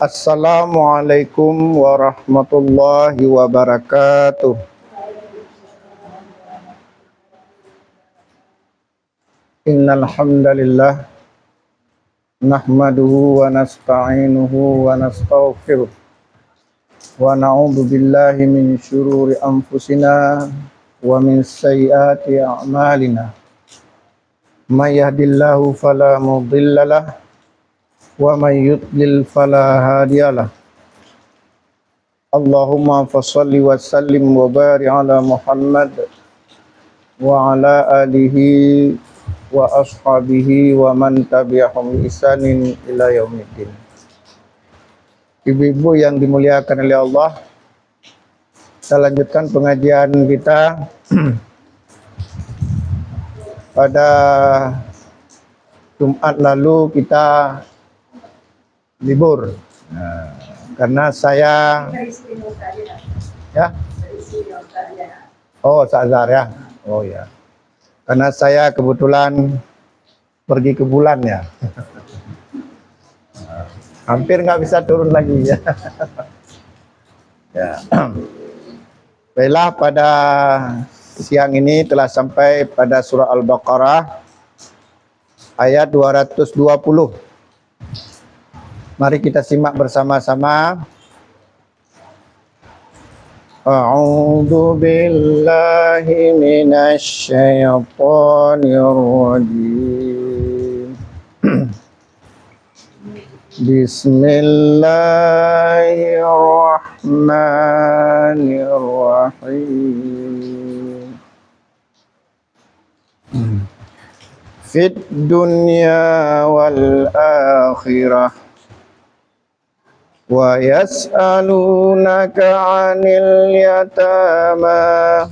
Assalamualaikum warahmatullahi wabarakatuh. Innal hamdalillah nahmaduhu wa nasta'inuhu wa nastaghfiruh wa na'udzu billahi min syururi anfusina wa min sayyiati a'malina. May yahdihillahu fala mudhillalah wa may yudlil fala hadiyalah. Allahumma fashalli wa sallim wa barik ala Muhammad wa ala alihi wa ashabihi wa man tabi'ahum bi ihsanin ila yaumiddin. Ibu-ibu yang dimuliakan oleh Allah, kita lanjutkan pengajian kita. Pada Jumat lalu kita libur, karena saya Sa'zar ya. Oh ya. Karena saya kebetulan pergi ke bulan ya. Hampir nggak bisa turun lagi ya. Ya. Baiklah, pada siang ini telah sampai pada surah Al-Baqarah ayat 220. Mari kita simak bersama-sama. A'udzu billahi minasy syaithanir rajim. Bismillahirrahmanirrahim. Fid dunya wal akhirah wa yas'alunaka 'anil yatama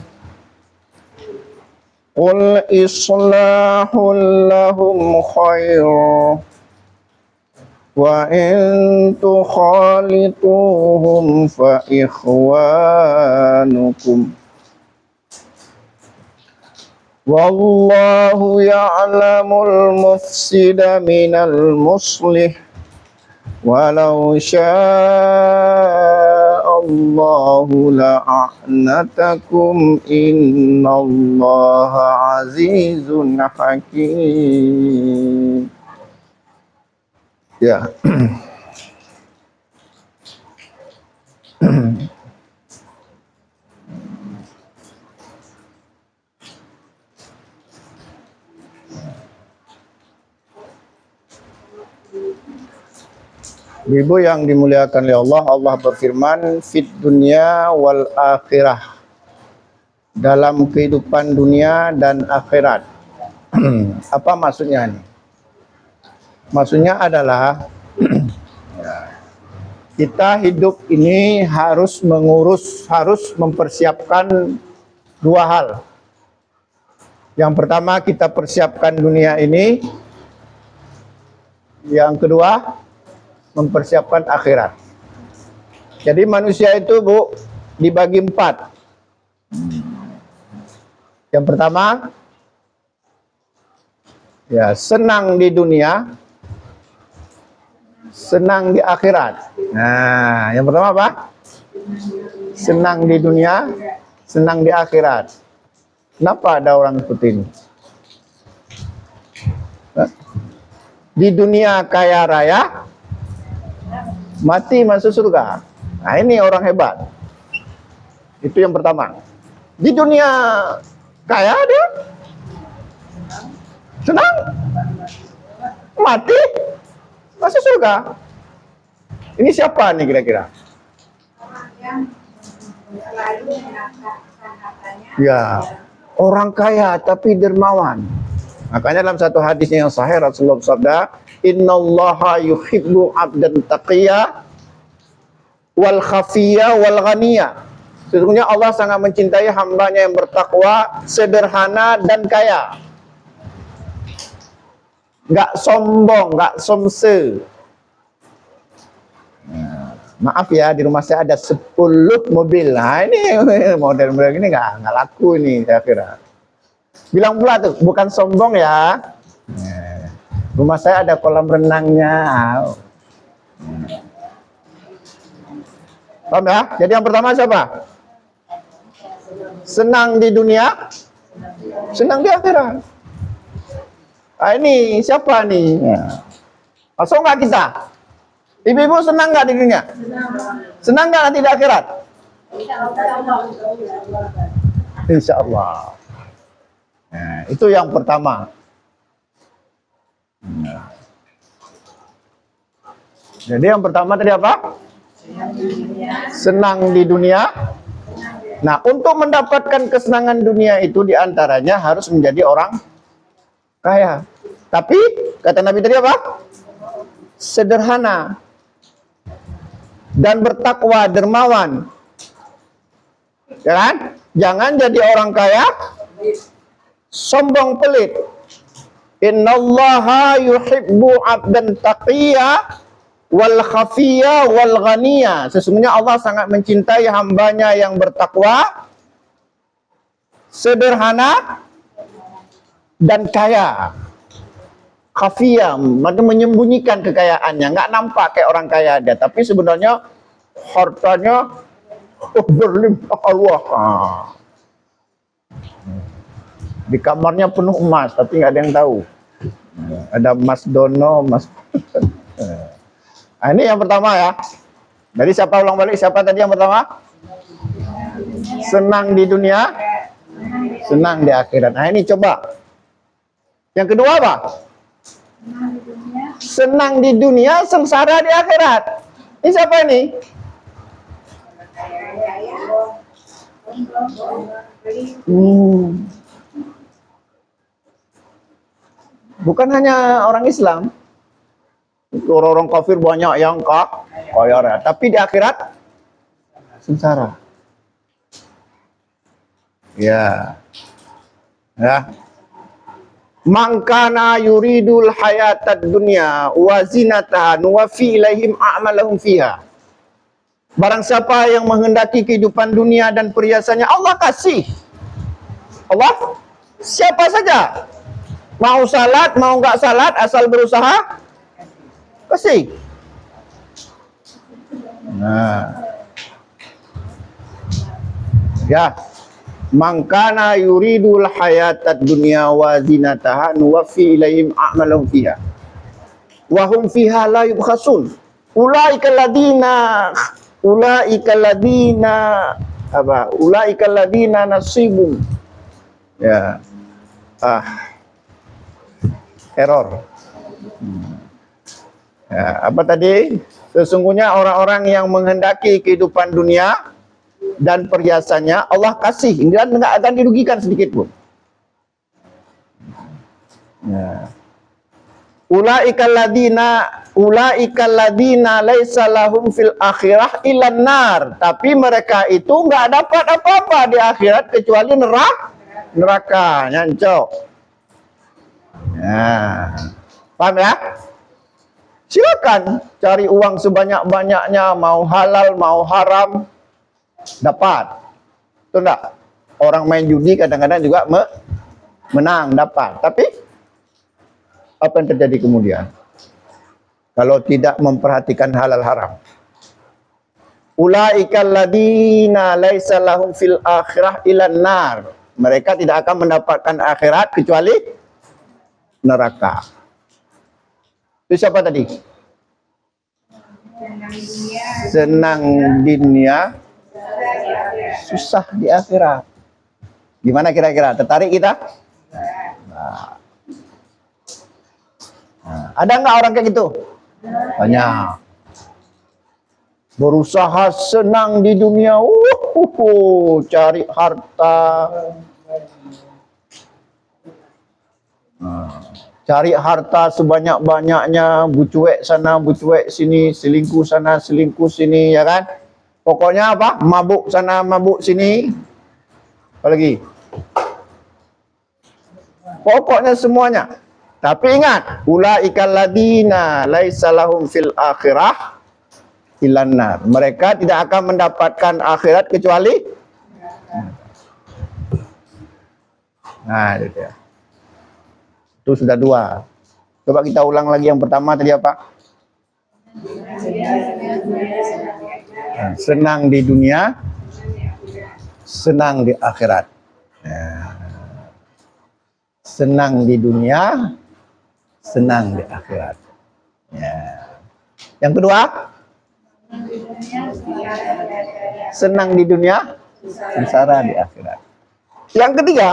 qul islahul lahum khair wa in tukhalituhum fa ikhwanukum wallahu ya'lamul mufsida minal muslih walau sya'allahu la'anatakum innallaha azizun hakim. Ya. Ibu yang dimuliakan oleh Allah, Allah berfirman fid dunya wal akhirah, dalam kehidupan dunia dan akhirat. Apa maksudnya ini? Maksudnya adalah kita hidup ini harus mempersiapkan dua hal. Yang pertama, kita persiapkan dunia ini. Yang kedua, mempersiapkan akhirat. Jadi manusia itu, Bu, dibagi 4. Yang pertama, ya, senang di dunia, senang di akhirat. Nah, yang pertama apa? Senang di dunia, senang di akhirat. Kenapa ada orang seperti ini? Di dunia kaya raya, mati masuk surga. Nah, ini orang hebat. Itu yang pertama. Di dunia kaya dia senang, mati masuk surga. Ini siapa nih kira-kira? Ya, orang kaya tapi dermawan. Makanya dalam satu hadisnya yang sahih Rasulullah bersabda, innallaha yuhibbu 'abdan taqiyya wal khafiyya wal ghaniyya. Sesungguhnya Allah sangat mencintai hambanya yang bertakwa, sederhana dan kaya. Enggak sombong, enggak somse. Maaf ya, di rumah saya ada 10 mobil. Nah, ini model-model ini enggak laku ini, saya kira. Bilang pula tuh, bukan sombong ya. Rumah saya ada kolam renangnya. Paham ya? Jadi yang pertama siapa? Senang di dunia, senang di akhirat. Nah, ini siapa nih? Ya. Masuk nggak kita? Ibu-ibu senang nggak di dunia? Senang nggak nanti di akhirat? Insya Allah. Nah, itu yang pertama. Nah. Jadi yang pertama tadi apa? Senang di dunia. Nah, untuk mendapatkan kesenangan dunia itu diantaranya harus menjadi orang kaya. Tapi kata Nabi tadi apa? Sederhana dan bertakwa, dermawan. Ya kan? Jangan jadi orang kaya sombong pelit. Innallaha yuhibbu 'abdan taqiyya wal khafiyya wal ghaniyya. Sesungguhnya Allah sangat mencintai hambanya yang bertakwa, sederhana dan kaya. Khafiyya, maksudnya menyembunyikan kekayaannya, nggak nampak kayak orang kaya dia, tapi sebenarnya hartanya berlimpah Allah. Di kamarnya penuh emas, tapi nggak ada yang tahu. Ada Mas Dono, Mas. Nah, ini yang pertama ya. Jadi siapa ulang balik? Siapa tadi yang pertama? Senang di dunia, senang di akhirat. Nah ini coba. Yang kedua apa? Senang di dunia, sengsara di akhirat. Ini siapa ini? Bukan hanya orang Islam. Orang-orang kafir banyak yang kaya raya, tapi di akhirat sengsara. Ya. Ya. Man kana yuridul hayatad dunya wa zinataha nuwaffi ilaihim a'malahum fiha. Barang siapa yang menghendaki kehidupan dunia dan perhiasannya, Allah kasih. Allah siapa saja. Mau salat, mau enggak salat, asal berusaha, kasih. Nah. Ya. Man kana yuridul hayatad dunya wa zinataha nuwaffi ilaihim a'malahum fiha. Wa hum fiha la yubkhasun. Ulaika ladina nasibun. Ya. Error. Ya, apa tadi? Sesungguhnya orang-orang yang menghendaki kehidupan dunia dan perhiasannya Allah kasih, dan nggak akan dirugikan sedikit pun. Ya. Ulaika ladina laisa lahum fil akhirah ilan nar. Tapi mereka itu nggak dapat apa-apa di akhirat kecuali neraka, nyancok. Ya. Paham ya? Silakan cari uang sebanyak-banyaknya, mau halal mau haram, dapat. Itu enggak? Orang main judi kadang-kadang juga menang, dapat. Tapi apa yang terjadi kemudian? Kalau tidak memperhatikan halal haram. Ulaikal ladina laisa lahum fil akhirah ilan nar. Mereka tidak akan mendapatkan akhirat kecuali neraka. Itu siapa tadi? Senang di dunia, susah di akhirat. Gimana kira-kira? Tertarik kita? Nah, ada nggak orang kayak gitu? Banyak. Berusaha senang di dunia, cari harta, cari harta sebanyak-banyaknya, bucuek sana, bucuek sini, selingkuh sana, selingkuh sini, ya kan? Pokoknya apa? Mabuk sana, mabuk sini. Apa lagi? Pokoknya semuanya. Tapi ingat, ulaikal ladina laisa lahum fil akhirah ilan nar. Mereka tidak akan mendapatkan akhirat kecuali itu ya. Itu sudah dua. Coba kita ulang lagi yang pertama tadi apa? Senang di dunia, senang di akhirat. Senang di dunia, senang di akhirat. Yang kedua, senang di dunia, sengsara di akhirat. Yang ketiga,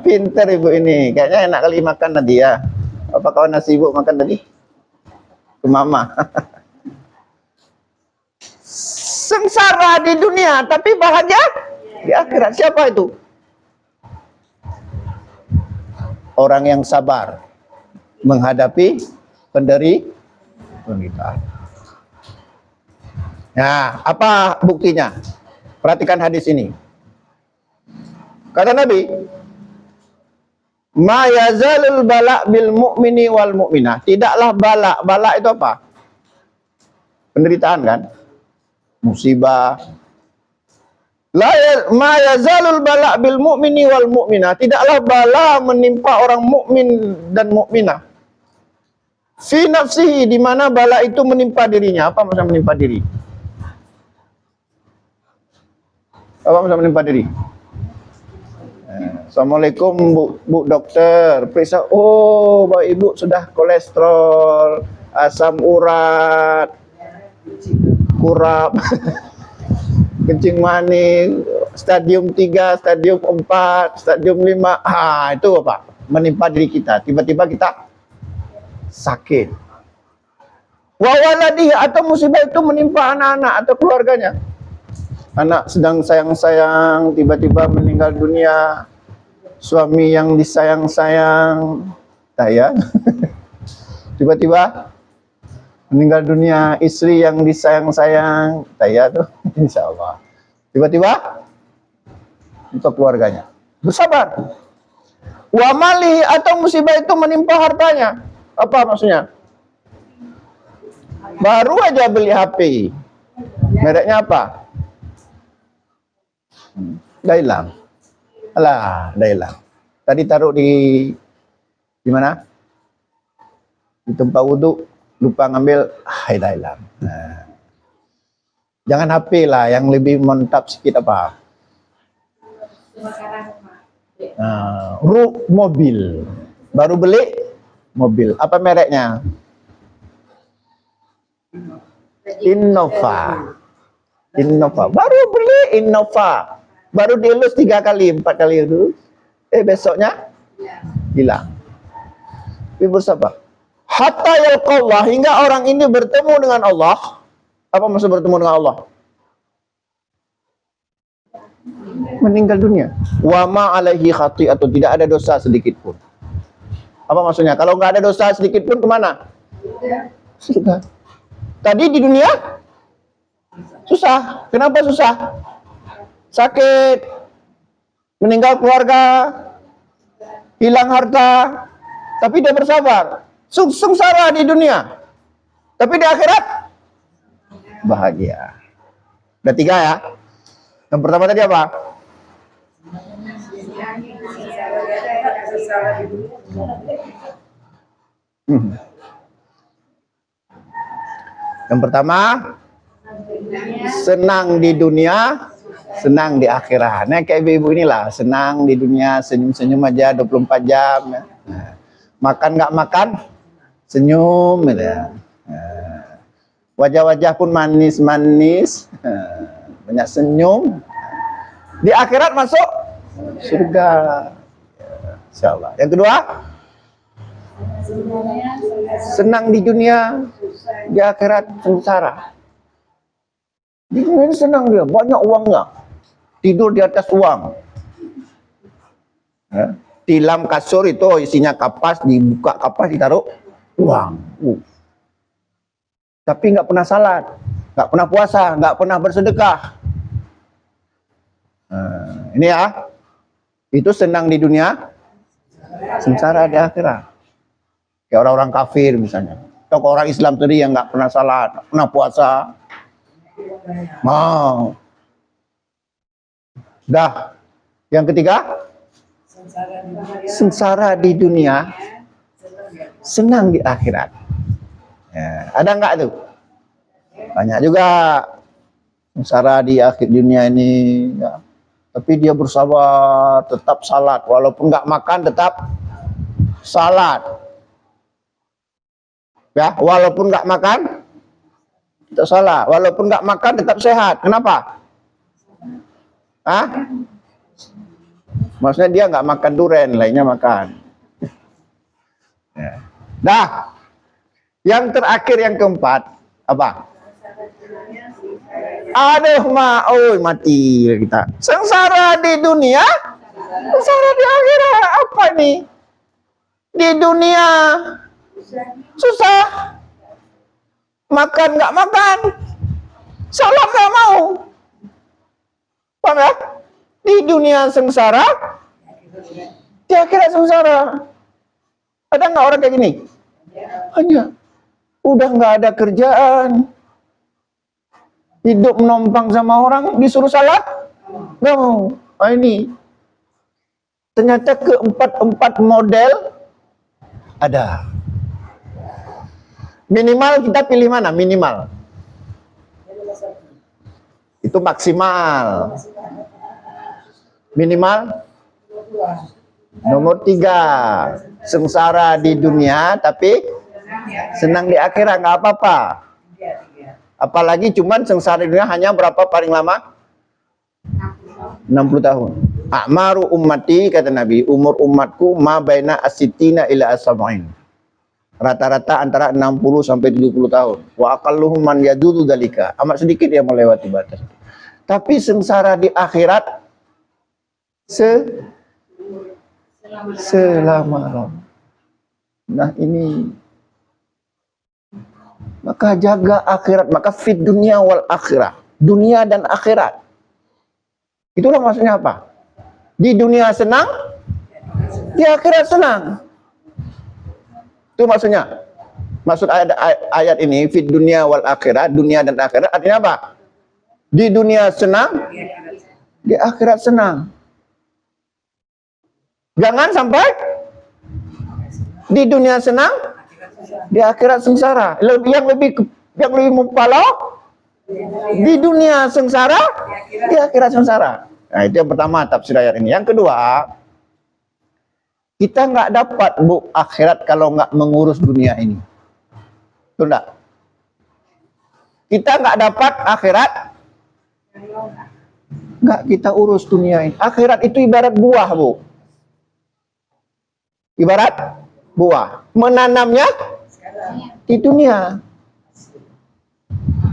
pinter ibu ini. Kayaknya enak kali makan tadi ya. Apa kawan nasi ibu makan tadi? Ke mama. Sengsara di dunia, tapi bahagia di akhirat. Siapa itu? Orang yang sabar menghadapi penderitaan. Nah, apa buktinya? Perhatikan hadis ini. Kata Nabi, ma yazalul bala bil mu'mini wal mu'minah. Tidaklah bala itu apa? Penderitaan kan? Musibah. Ma yazalul bala bil mu'mini wal mu'minah. Tidaklah bala menimpa orang mukmin dan mukminah. Fi nafsihi, di mana bala itu menimpa dirinya. Apa maksudnya menimpa diri? Apa maksudnya menimpa diri? Assalamualaikum Bu dokter. Periksa. Oh, Bapak Ibu sudah kolesterol, asam urat, kurap, kencing manis, stadium 3, stadium 4, stadium 5. Itu apa? Menimpa diri kita. Tiba-tiba kita sakit. Wa waladih, atau musibah itu menimpa anak-anak atau keluarganya. Anak sedang sayang-sayang tiba-tiba meninggal dunia. Suami yang disayang-sayang, tiba-tiba meninggal dunia. Istri yang disayang-sayang, tuh, insya Allah. Tiba-tiba untuk keluarganya. Bersabar. Wa mali, atau musibah itu menimpa hartanya. Apa maksudnya? Baru aja beli HP. Mereknya apa? Dah hilang. Alah, dah hilang. Tadi taruh di mana? Di tempat wudhu, lupa ngambil, dah hilang. Jangan HP lah, yang lebih mantap sedikit apa? Mobil. Baru beli mobil. Apa mereknya? Innova. Baru beli Innova. Baru dielus 3 kali, 4 kali dulu. Besoknya hilang. Tapi bersabar. Hatta yalqallah, hingga orang ini bertemu dengan Allah. Apa maksud bertemu dengan Allah? Meninggal dunia. Wa ma alaihi khati'atun, tidak ada dosa sedikit pun. Apa maksudnya? Kalau nggak ada dosa sedikit pun kemana? Surga. Tadi di dunia susah. Kenapa susah? Sakit, meninggal keluarga, hilang harta, tapi dia bersabar. Sengsara di dunia, tapi di akhirat bahagia. Ada 3 ya. Yang pertama tadi apa? Yang pertama, senang di dunia, senang di akhirat. Nah, kayak ibu-ibu inilah, senang di dunia, senyum-senyum aja 24 jam. Ya. Makan nggak makan, senyum. Ya. Wajah-wajah pun manis-manis, banyak senyum. Di akhirat masuk surga. Insyaallah. Yang kedua, senang di dunia, di akhirat sengsara. Di dunia ini senang dia, banyak uangnya. Tidur di atas uang. Tilam kasur itu isinya kapas, dibuka kapas, ditaruh uang. Tapi nggak pernah salat, nggak pernah puasa, nggak pernah bersedekah. Ini ya, itu senang di dunia, sengsara di akhirat. Kayak orang-orang kafir misalnya, atau orang Islam tadi yang nggak pernah salat, nggak pernah puasa. Mau. Dah. Yang ketiga, sengsara di dunia, senang di akhirat. Ya, ada nggak tuh? Banyak juga sengsara di akhir dunia ini, ya. Tapi dia bersabar, tetap salat, walaupun nggak makan tetap salat. Ya, walaupun nggak makan tetap salat, walaupun nggak makan tetap sehat. Kenapa? Hah? Maksudnya dia nggak makan durian, lainnya makan. Ya. Nah, yang terakhir, yang keempat, apa? Aduh, mati kita. Sengsara di dunia, sengsara di akhirat. Apa ini? Di dunia susah, makan nggak makan, salat nggak mau. Paham ya? Di dunia sengsara, di akhirat sengsara. Ada nggak orang kayak gini? Hanya udah nggak ada kerjaan, hidup menumpang sama orang, disuruh salat nggak mau. Ini ternyata keempat model ada. Minimal kita pilih mana? Minimal itu maksimal. Minimal nomor 3, sengsara di dunia tapi senang di akhirat, nggak apa-apa. Apalagi cuman sengsara di dunia hanya berapa paling lama? 60 tahun. A'maru ummati, kata Nabi, umur umatku ma baina asitina ila asab'in. Rata-rata antara 60 sampai 70 tahun. Wa aqalluhum man yadudu dalika. Amat sedikit yang melewati batas. Tapi sengsara di akhirat selama-lamanya. Nah, ini maka jaga akhirat, maka fit dunia wal akhirah, dunia dan akhirat. Itulah maksudnya apa? Di dunia senang, di akhirat senang. Itu maksudnya. Maksud ayat ini fit dunia wal akhirah, dunia dan akhirat artinya apa? Di dunia senang, di akhirat senang. Jangan sampai di dunia senang, di akhirat sengsara. Yang lebih mupalau, di dunia sengsara, di akhirat sengsara. Nah, itu yang pertama tafsir ayat ini. Yang kedua, kita nggak dapat akhirat kalau nggak mengurus dunia ini. Betul nggak? Kita nggak dapat akhirat nggak kita urus dunia ini. Akhirat itu ibarat buah, Bu. Ibarat buah, menanamnya di dunia.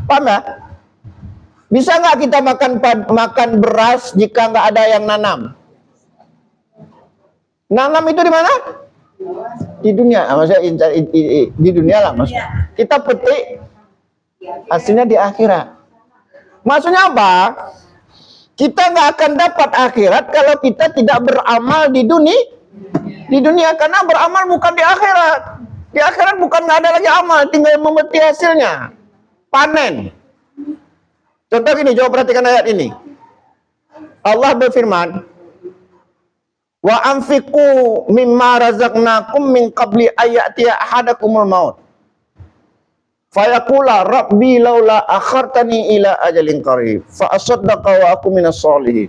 Paham ya? Bisa nggak kita makan beras jika nggak ada yang nanam? Nanam itu di mana? Di dunia. Maksudnya di dunia lah, maksudnya. Kita petik, hasilnya di akhirat. Maksudnya apa? Kita nggak akan dapat akhirat kalau kita tidak beramal di dunia. Di dunia, karena beramal bukan di akhirat. Di akhirat bukan nggak ada lagi amal, tinggal memetik hasilnya. Panen. Contoh gini, coba perhatikan ayat ini. Allah berfirman, wa anfiqu mimma razaqnakum min qabli ayatiya ahadakumul maut. Fayaqula rabbi laula akhartani ila ajalin qarib fa asaddaqa wa aku minas sholihin.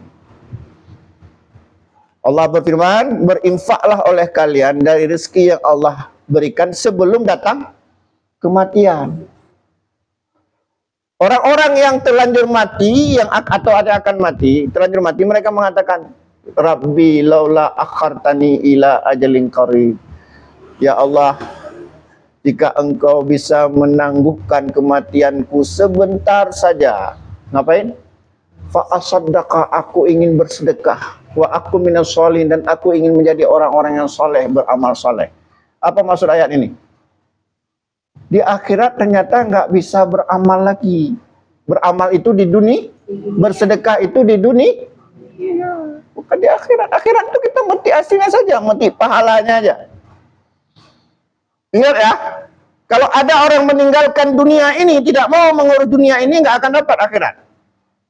Allah berfirman, berinfaklah oleh kalian dari rezeki yang Allah berikan sebelum datang kematian. Orang-orang yang terlanjur mati, atau ada akan mati, terlanjur mati, mereka mengatakan, Rabbi laula akhartani ila ajalin qarib. Ya Allah, jika engkau bisa menangguhkan kematianku sebentar saja. Ngapain? Fa asaddaqa, aku ingin bersedekah. Wa aku minas sholihin, dan aku ingin menjadi orang-orang yang soleh, beramal soleh. Apa maksud ayat ini? Di akhirat ternyata nggak bisa beramal lagi. Beramal itu di dunia, bersedekah itu di dunia, bukan di akhirat. Akhirat itu kita mati hasilnya saja, mati pahalanya aja. Ingat ya, kalau ada orang meninggalkan dunia ini, tidak mau mengurus dunia ini, nggak akan dapat akhirat.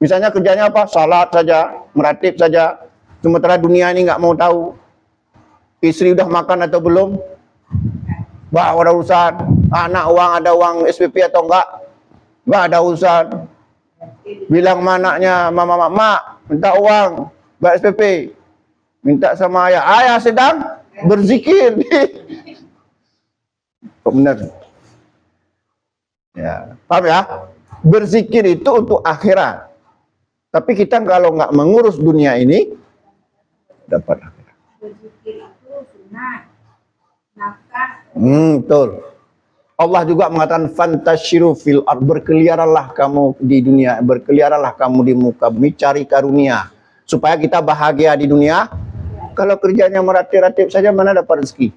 Misalnya kerjanya apa? Salat saja, meratib saja. Sementara dunia ini nggak mau tahu. Istri udah makan atau belum? Wah, ada urusan. Anak ada uang SPP atau enggak? Nggak ada urusan. Bilang manaknya, mama, minta uang, bayar SPP. Minta sama ayah, ayah sedang berzikir. Benar. Ya, paham ya? Berzikir itu untuk akhirat. Tapi kita kalau nggak mengurus dunia ini, dapat akhirat. Berzikir itu sunat, nafkah. Betul. Allah juga mengatakan fantasyiru fil ard, berkeliaranlah kamu di dunia, berkeliaranlah kamu di muka bumi, cari karunia supaya kita bahagia di dunia. Kalau kerjanya meratip-ratip saja, mana dapat rezeki?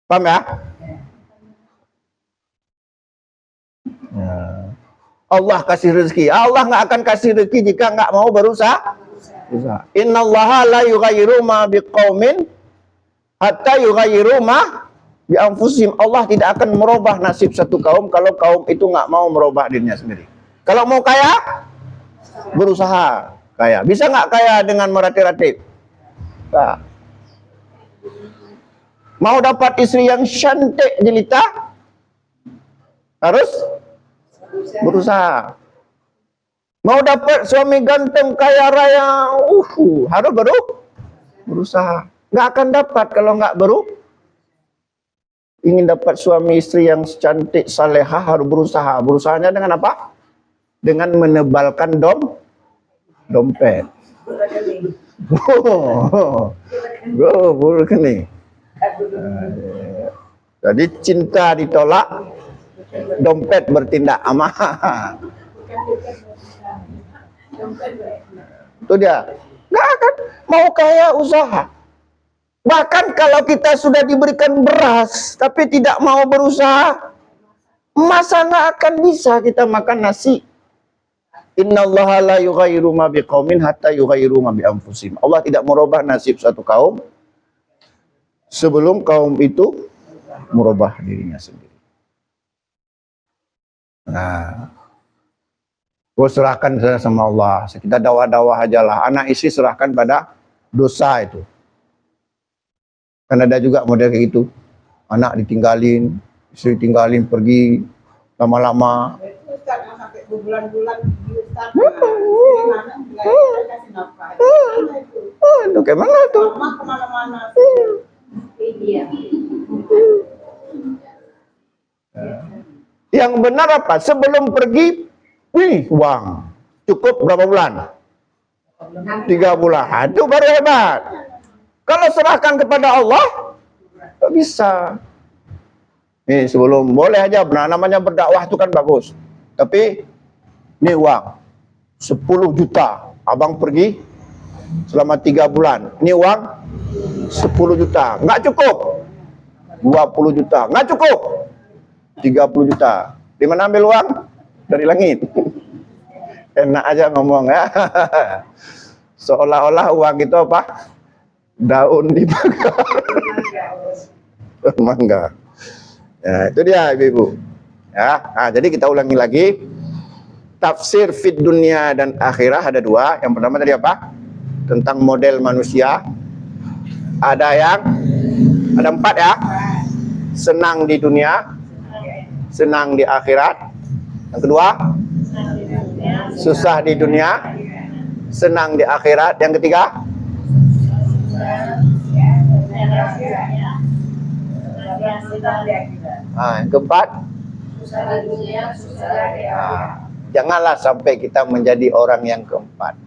Paham ya? Allah kasih rezeki. Allah nggak akan kasih rezeki jika nggak mau berusaha. Innallaha la yughayyiru ma biqaumin hatta yughayyiru ma bi anfusihim. Allah tidak akan merubah nasib satu kaum kalau kaum itu nggak mau merubah dirinya sendiri. Kalau mau kaya, berusaha kaya. Bisa nggak kaya dengan meratip-ratip? Nah. Mau dapat istri yang cantik jelita, harus berusaha. Mau dapat suami ganteng kaya raya, harus berusaha. Nggak akan dapat kalau nggak ingin dapat suami istri yang cantik salehah, harus berusaha. Berusahanya dengan apa? Dengan menebalkan dompet. Rekening. Jadi cinta ditolak, dompet bertindak aman. Itu dia. Nggak akan mau kaya usaha. Bahkan kalau kita sudah diberikan beras tapi tidak mau berusaha, masa nggak akan bisa kita makan nasi? Innallaha la yughayyiru ma biqaumin hatta yughayyiru ma bi anfusihim. Allah tidak merubah nasib suatu kaum sebelum kaum itu merubah dirinya sendiri. Nah, gue serahkan sama Allah. Kita dakwah-dakwah aja lah. Anak istri serahkan pada dosa itu. Kan ada juga model kayak gitu. Anak ditinggalin, istri tinggalin pergi lama-lama. Berbulan-bulan Itu kayak mana tuh? kemana-mana. Yang benar apa? Sebelum pergi, uang. Cukup berapa bulan? 3 bulan. Itu baru hebat. Kalau serahkan kepada Allah, tak bisa. Nih sebelum boleh aja, namanya berdakwah itu kan bagus. Tapi ini uang 10 juta. Abang pergi selama 3 bulan. Ini uang 10 juta. Nggak cukup. 20 juta. Nggak cukup. 30 juta. Di mana ambil uang? Dari langit. Enak aja ngomong ya. Seolah-olah uang itu apa? Daun dibakar. Mangga. Ya, itu dia ibu-ibu. Ya, nah, jadi kita ulangi lagi. Tafsir fit dunia dan akhirah ada 2. Yang pertama tadi apa? Tentang model manusia. Ada 4 ya. Senang di dunia, senang di akhirat. Yang kedua, susah di dunia, senang di akhirat. Yang ketiga, yang keempat, janganlah sampai kita menjadi orang yang keempat.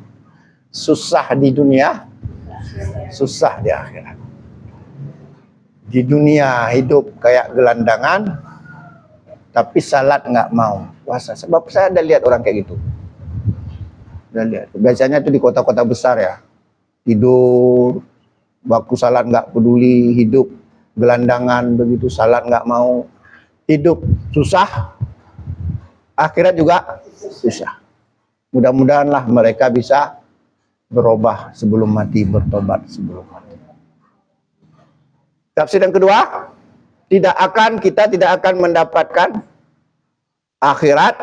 Susah di dunia, susah di akhirat. Di dunia hidup kayak gelandangan, tapi salat nggak mau puasa. Sebab saya ada lihat orang kayak gitu. Udah lihat. Biasanya itu di kota-kota besar ya. Tidur, waktu salat nggak peduli, hidup gelandangan begitu, salat nggak mau, hidup susah, akhirat juga susah. Mudah-mudahanlah mereka bisa berubah sebelum mati, bertobat sebelum mati. Tafsir yang kedua, kita tidak akan mendapatkan akhirat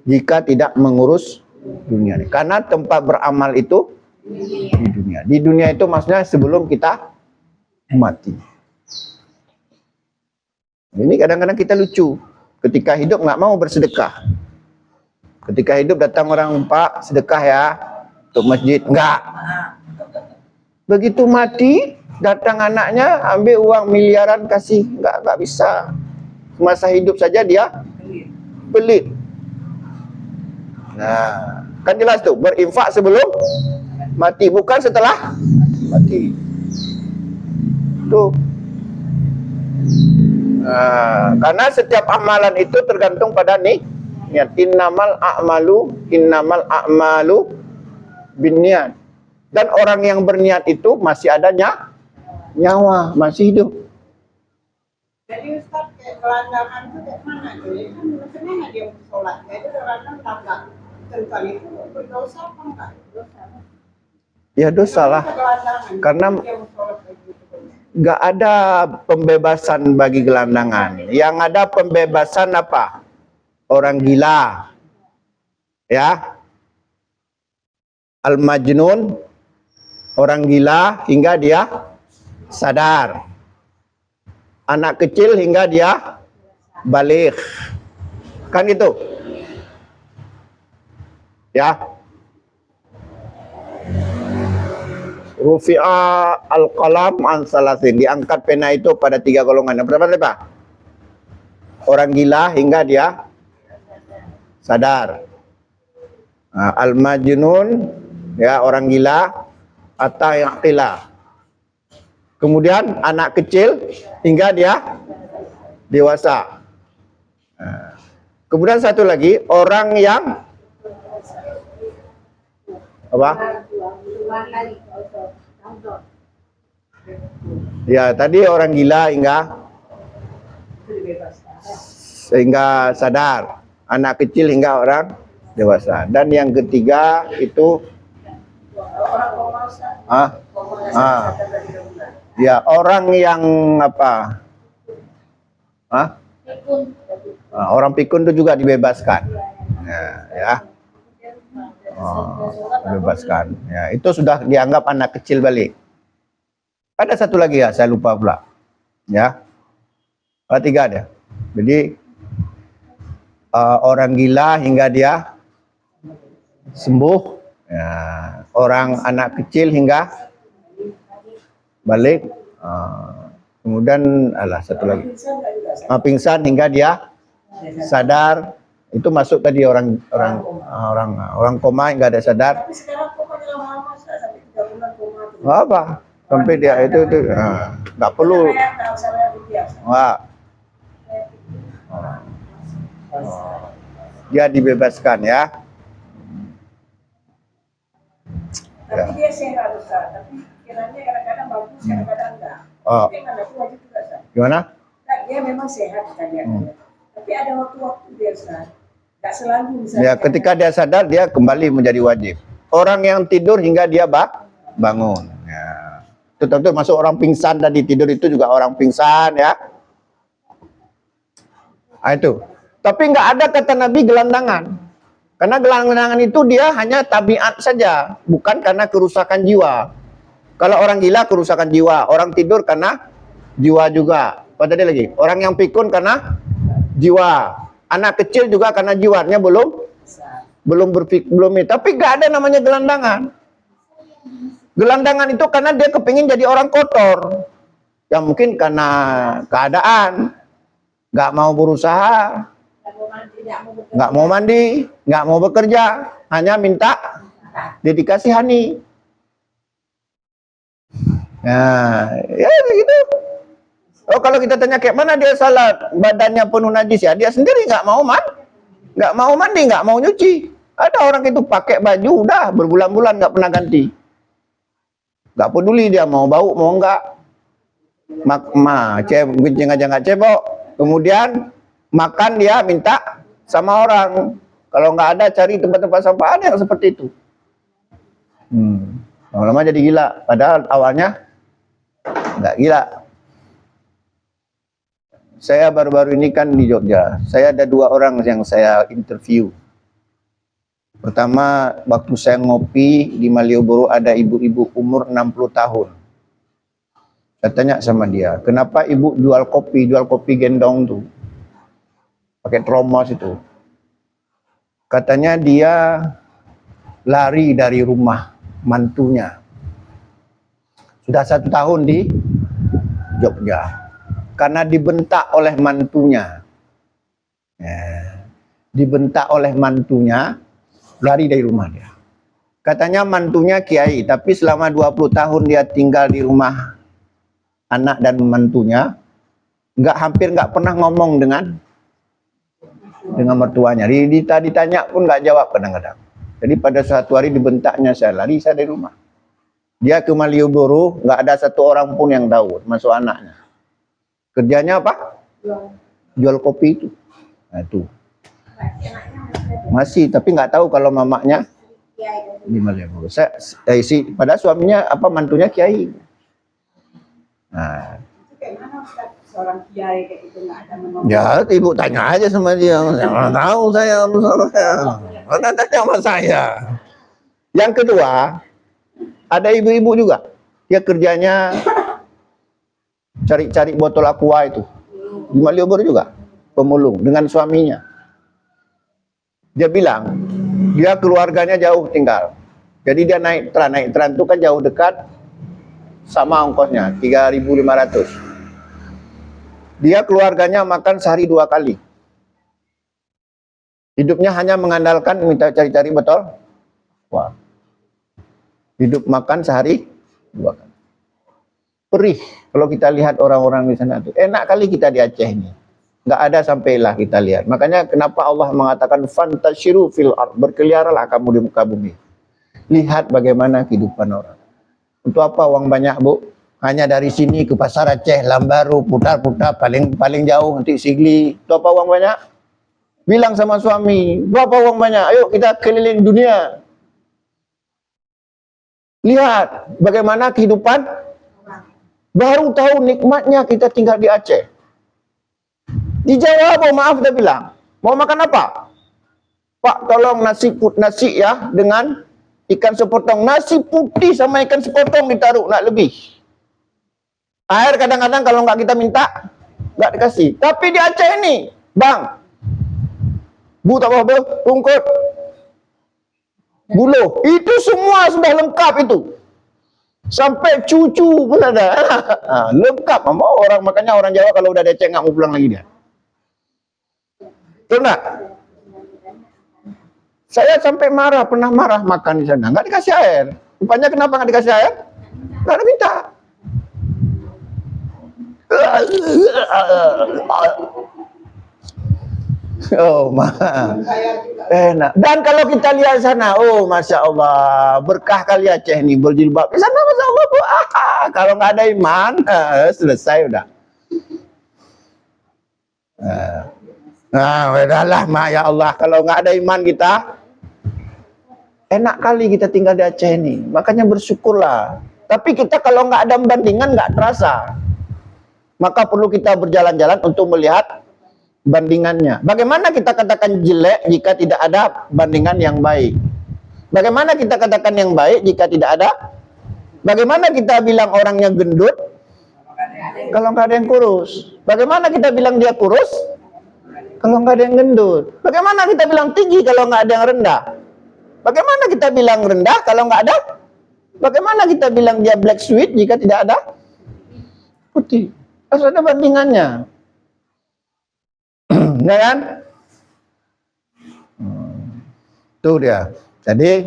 jika tidak mengurus dunia. Karena tempat beramal itu di dunia. Di dunia itu maksudnya sebelum kita mati. Ini kadang-kadang kita lucu. Ketika hidup nggak mau bersedekah. Ketika hidup datang orang, Pak, sedekah ya untuk masjid. Enggak. Begitu mati, datang anaknya, ambil uang miliaran kasih. Enggak bisa. Masa hidup saja dia pelit. Nah, kan jelas tuh, berinfak sebelum mati, bukan setelah mati. Tuh. Nah, karena setiap amalan itu tergantung pada niat. Innamal a'malu binniat. Dan orang yang berniat itu masih ada nyawa, masih hidup. Jadi Ustaz, kayak gelandangan itu kayak mana? Jadi kan maksudnya dia sholat. Jadi gelandang tabrak. Tentang itu berdosa apa enggak? Dosa. Ya dosa lah. Karena nggak ada pembebasan bagi gelandangan. Yang ada pembebasan apa? Orang gila. Ya. Al-majnun, orang gila hingga dia sadar. Anak kecil hingga dia balik. Kan gitu. Ya. Rufi'a al-qalam an salasin. Diangkat pena itu pada 3 golongan. Berapa? Orang gila hingga dia sadar. Nah, al-majnun, ya, orang gila, atau yang qila. Kemudian anak kecil hingga dia dewasa. Nah, kemudian satu lagi, orang yang apa? Ya, tadi orang gila hingga sadar, anak kecil hingga orang dewasa. Dan yang ketiga itu ya, orang yang apa? Orang pikun itu juga dibebaskan. Ya. Dibebaskan. Ya, itu sudah dianggap anak kecil balik. Ada satu lagi ya, saya lupa pula. Ya. Ada 3 dia. Jadi orang gila hingga dia sembuh. Ya, orang anak kecil hingga balik. Kemudian satu lagi. Pingsan hingga dia sadar. Itu masuk tadi orang koma nggak ada sadar. Tapi sekarang komanya lama-lama sampai 3 bulan koma. Apa? Sampai dia itu nggak perlu. Wah. Dia dibebaskan ya. Tapi dia sehat Ustaz. Tapi kiranya kadang-kadang bagus, kadang-kadang enggak. Tapi enggak wajib juga Ustaz. Gimana? Nah, dia memang sehat kan dia. Tapi ada waktu-waktu dia Ustaz. Enggak selalu misalnya. Ya, ketika dia sadar dia kembali menjadi wajib. Orang yang tidur hingga dia bangun. Ya. Itu tentu masuk orang pingsan tadi, tidur itu juga orang pingsan ya. Itu. Tapi nggak ada kata Nabi gelandangan. Karena gelandangan itu dia hanya tabiat saja, bukan karena kerusakan jiwa. Kalau orang gila kerusakan jiwa, orang tidur karena jiwa juga. Apa tadi lagi? Orang yang pikun karena jiwa. Anak kecil juga karena jiwanya belum tapi nggak ada namanya gelandangan. Gelandangan itu karena dia kepingin jadi orang kotor. Ya mungkin karena keadaan, nggak mau berusaha, nggak mau mandi, nggak mau bekerja, hanya minta dikasihani. Ya begitu. Oh, kalau kita tanya kayak mana dia salat, badannya penuh najis ya, dia sendiri nggak mau mandi, nggak mau nyuci. Ada orang itu pakai baju udah berbulan-bulan nggak pernah ganti, nggak peduli dia mau bau mau enggak, kencing aja nggak cebok. Kemudian makan dia minta sama orang, kalau nggak ada cari tempat-tempat sampah. Ada yang seperti itu. Lama-lama jadi gila, padahal awalnya nggak gila. Saya baru-baru ini kan di Jogja, saya ada 2 orang yang saya interview. Pertama, waktu saya ngopi di Malioboro, ada ibu-ibu umur 60 tahun. Saya tanya sama dia, kenapa ibu jual kopi gendong tuh? pakai tromos itu. Katanya dia lari dari rumah mantunya. Sudah 1 tahun di Jogja. Karena dibentak oleh mantunya. Dibentak oleh mantunya, lari dari rumah dia. Katanya mantunya kiai, tapi selama 20 tahun dia tinggal di rumah anak dan mantunya, hampir nggak pernah ngomong dengan mertuanya. Ditanya pun nggak jawab kadang-kadang. Jadi pada suatu hari dibentaknya, saya lari dari rumah. Dia ke Malioboro, nggak ada satu orang pun yang tahu, masuk anaknya. Kerjanya apa? Jual kopi itu. Nah, itu. Masih, tapi nggak tahu kalau mamaknya di Malioboro. Pada suaminya mantunya kiai. Nah, seorang kiai kayak gitu nggak ada menolak. ya, ibu tanya aja sama dia. Jangan tahu saya. Mana tanya sama saya. Yang kedua, ada ibu-ibu juga. Dia kerjanya cari-cari botol aqua itu. Di Malioboro juga, pemulung dengan suaminya. Dia bilang, dia keluarganya jauh tinggal. Jadi dia naik tram itu kan jauh dekat, sama ongkosnya 3.500. Dia keluarganya makan sehari 2 kali. Hidupnya hanya mengandalkan minta cari-cari botol. Wah. Hidup makan sehari 2 kali. Perih kalau kita lihat orang-orang di sana tuh. Enak kali kita di Aceh ini. Nggak ada sampailah kita lihat. Makanya kenapa Allah mengatakan fantasyiru fil ard, berkeliaranlah kamu di muka bumi. Lihat bagaimana kehidupan orang. Untuk apa uang banyak, Bu? Hanya dari sini ke Pasar Aceh, Lambaru, putar-putar, paling jauh nanti Sigli. Itu apa uang banyak? Bilang sama suami, berapa uang banyak? Ayo kita keliling dunia. Lihat bagaimana kehidupan. Baru tahu nikmatnya kita tinggal di Aceh. Di Jawa, Bu, maaf dia bilang, mau makan apa? Pak, tolong nasi ya dengan ikan sepotong. Nasi putih sama ikan sepotong ditaruh, nak lebih. Air kadang-kadang kalau nggak kita minta, nggak dikasih. Tapi di Aceh ini, Bang, Bu tak apa-apa, rungkut, buluh, itu semua sudah lengkap itu. Sampai cucu pun ada. Lengkap. Mau orang, makanya orang Jawa kalau udah deceng nggak mau pulang lagi dia. Betul nggak? Saya sampai pernah marah makan di sana. Nggak dikasih air. Rupanya kenapa nggak dikasih air? Nggak ada minta. Oh, enak. Dan kalau kita lihat sana, oh masya Allah, berkah kali Aceh ini berjilbab. Di sana masya Allah, kalau nggak ada iman, selesai udah. Udahlah, ya Allah, kalau nggak ada iman kita, enak kali kita tinggal di Aceh ini. Makanya bersyukurlah. Tapi kita kalau nggak ada bandingan nggak terasa. Maka perlu kita berjalan-jalan untuk melihat bandingannya. Bagaimana kita katakan jelek jika tidak ada bandingan yang baik? Bagaimana kita katakan yang baik jika tidak ada? Bagaimana kita bilang orangnya gendut kalau nggak ada yang kurus? Bagaimana kita bilang dia kurus kalau nggak ada yang gendut? Bagaimana kita bilang tinggi kalau nggak ada yang rendah? Bagaimana kita bilang rendah kalau nggak ada? Bagaimana kita bilang dia black sweet jika tidak ada putih? Harus ada bandingannya. Ya kan? Itu dia. Jadi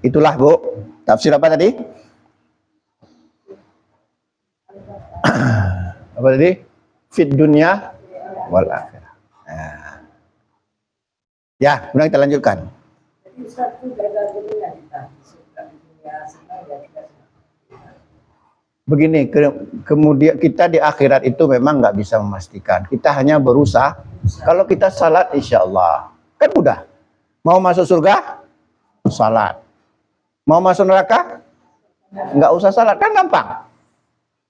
itulah, Bu. Tafsir apa tadi? Apa tadi? Fit dunya wal akhirah. Nah. Ya, kemudian kita lanjutkan. Begini, kemudian kita di akhirat itu memang nggak bisa memastikan. Kita hanya berusaha. Kalau kita salat, insya Allah kan mudah. Mau masuk surga, salat. Mau masuk neraka, nggak usah salat, kan gampang.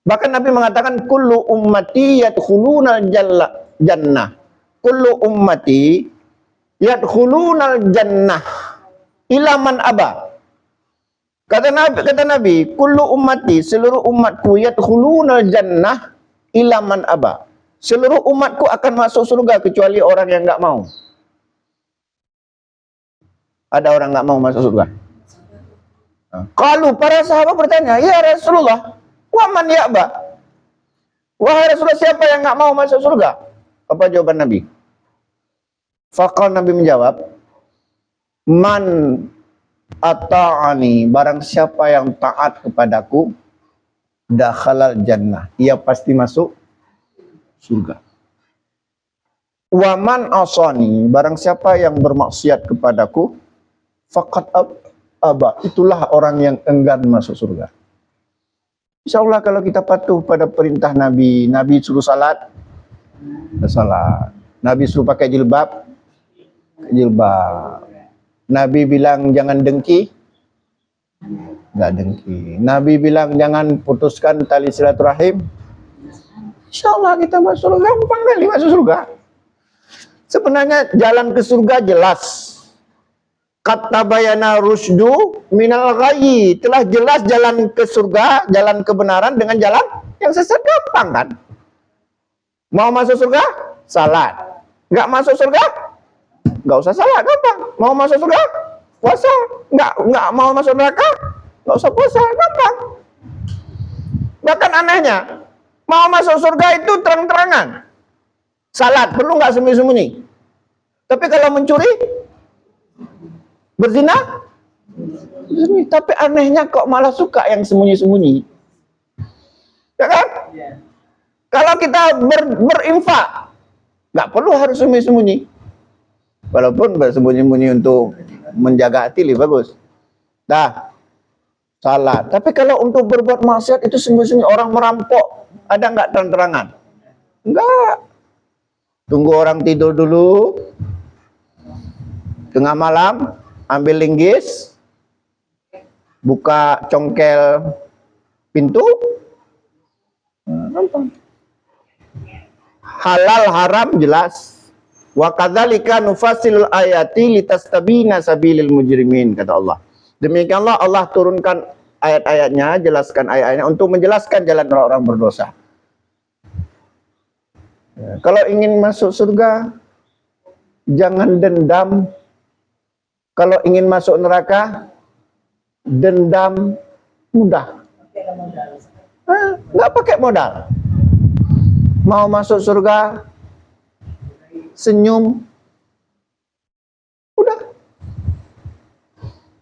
Bahkan Nabi mengatakan, kullu ummati yadkhulunal jannah. Kullu ummati yadkhulunal jannah ila man aba. Kata Nabi, kullu ummati, seluruh umatku yadkhulunal jannah ila man aba. Seluruh umatku akan masuk surga kecuali orang yang nggak mau. Ada orang nggak mau masuk surga? Kalau para sahabat bertanya, ya Rasulullah, wa man ya'ba? Wahai Rasulullah, siapa yang nggak mau masuk surga? Apa jawaban Nabi? Faqal, Nabi menjawab, man ata'ani, barang siapa yang taat kepadaku, dakhalal jannah, ia pasti masuk surga. Wa man asani, barang siapa yang bermaksiat kepadaku, faqad aba, itulah orang yang enggan masuk surga. Insyaallah kalau kita patuh pada perintah Nabi, Nabi suruh salat, salat. Nabi suruh pakai jilbab, jilbab. Nabi bilang jangan dengki, nggak dengki. Nabi bilang jangan putuskan tali silaturahim. Insyaallah kita masuk surga, gampang kali masuk surga. Sebenarnya jalan ke surga jelas. Kata bayana rusdu minal ghayyi, telah jelas jalan ke surga, jalan kebenaran dengan jalan yang sesat, gampang kan? Mau masuk surga? Salat. Nggak masuk surga? Nggak usah salat, gampang. Mau masuk surga? Puasa. Nggak mau masuk neraka? Nggak usah puasa, gampang. Bahkan anehnya, mau masuk surga itu terang-terangan. Salat, perlu nggak sembunyi-sembunyi? Tapi kalau mencuri, berzina, tapi anehnya kok malah suka yang sembunyi-sembunyi. Ya kan? Kalau kita berinfak, nggak perlu harus sembunyi-sembunyi. Walaupun bersembunyi-sembunyi untuk menjaga hati lebih bagus. Dah, salat. Tapi kalau untuk berbuat maksiat itu sembunyi-sembunyi, orang merampok, ada nggak terang-terangan? Enggak. Tunggu orang tidur dulu. Tengah malam, ambil linggis, buka congkel pintu, halal haram jelas. Wa kadzalika nufassilul ayati litastabina sabilil mujrimin, kata Allah. Demikianlah Allah turunkan ayat-ayatnya, jelaskan ayat-ayatnya untuk menjelaskan jalan orang-orang berdosa. Ya, kalau ingin masuk surga, jangan dendam. Kalau ingin masuk neraka, dendam mudah. Nggak pakai modal. Mau masuk surga, senyum, udah.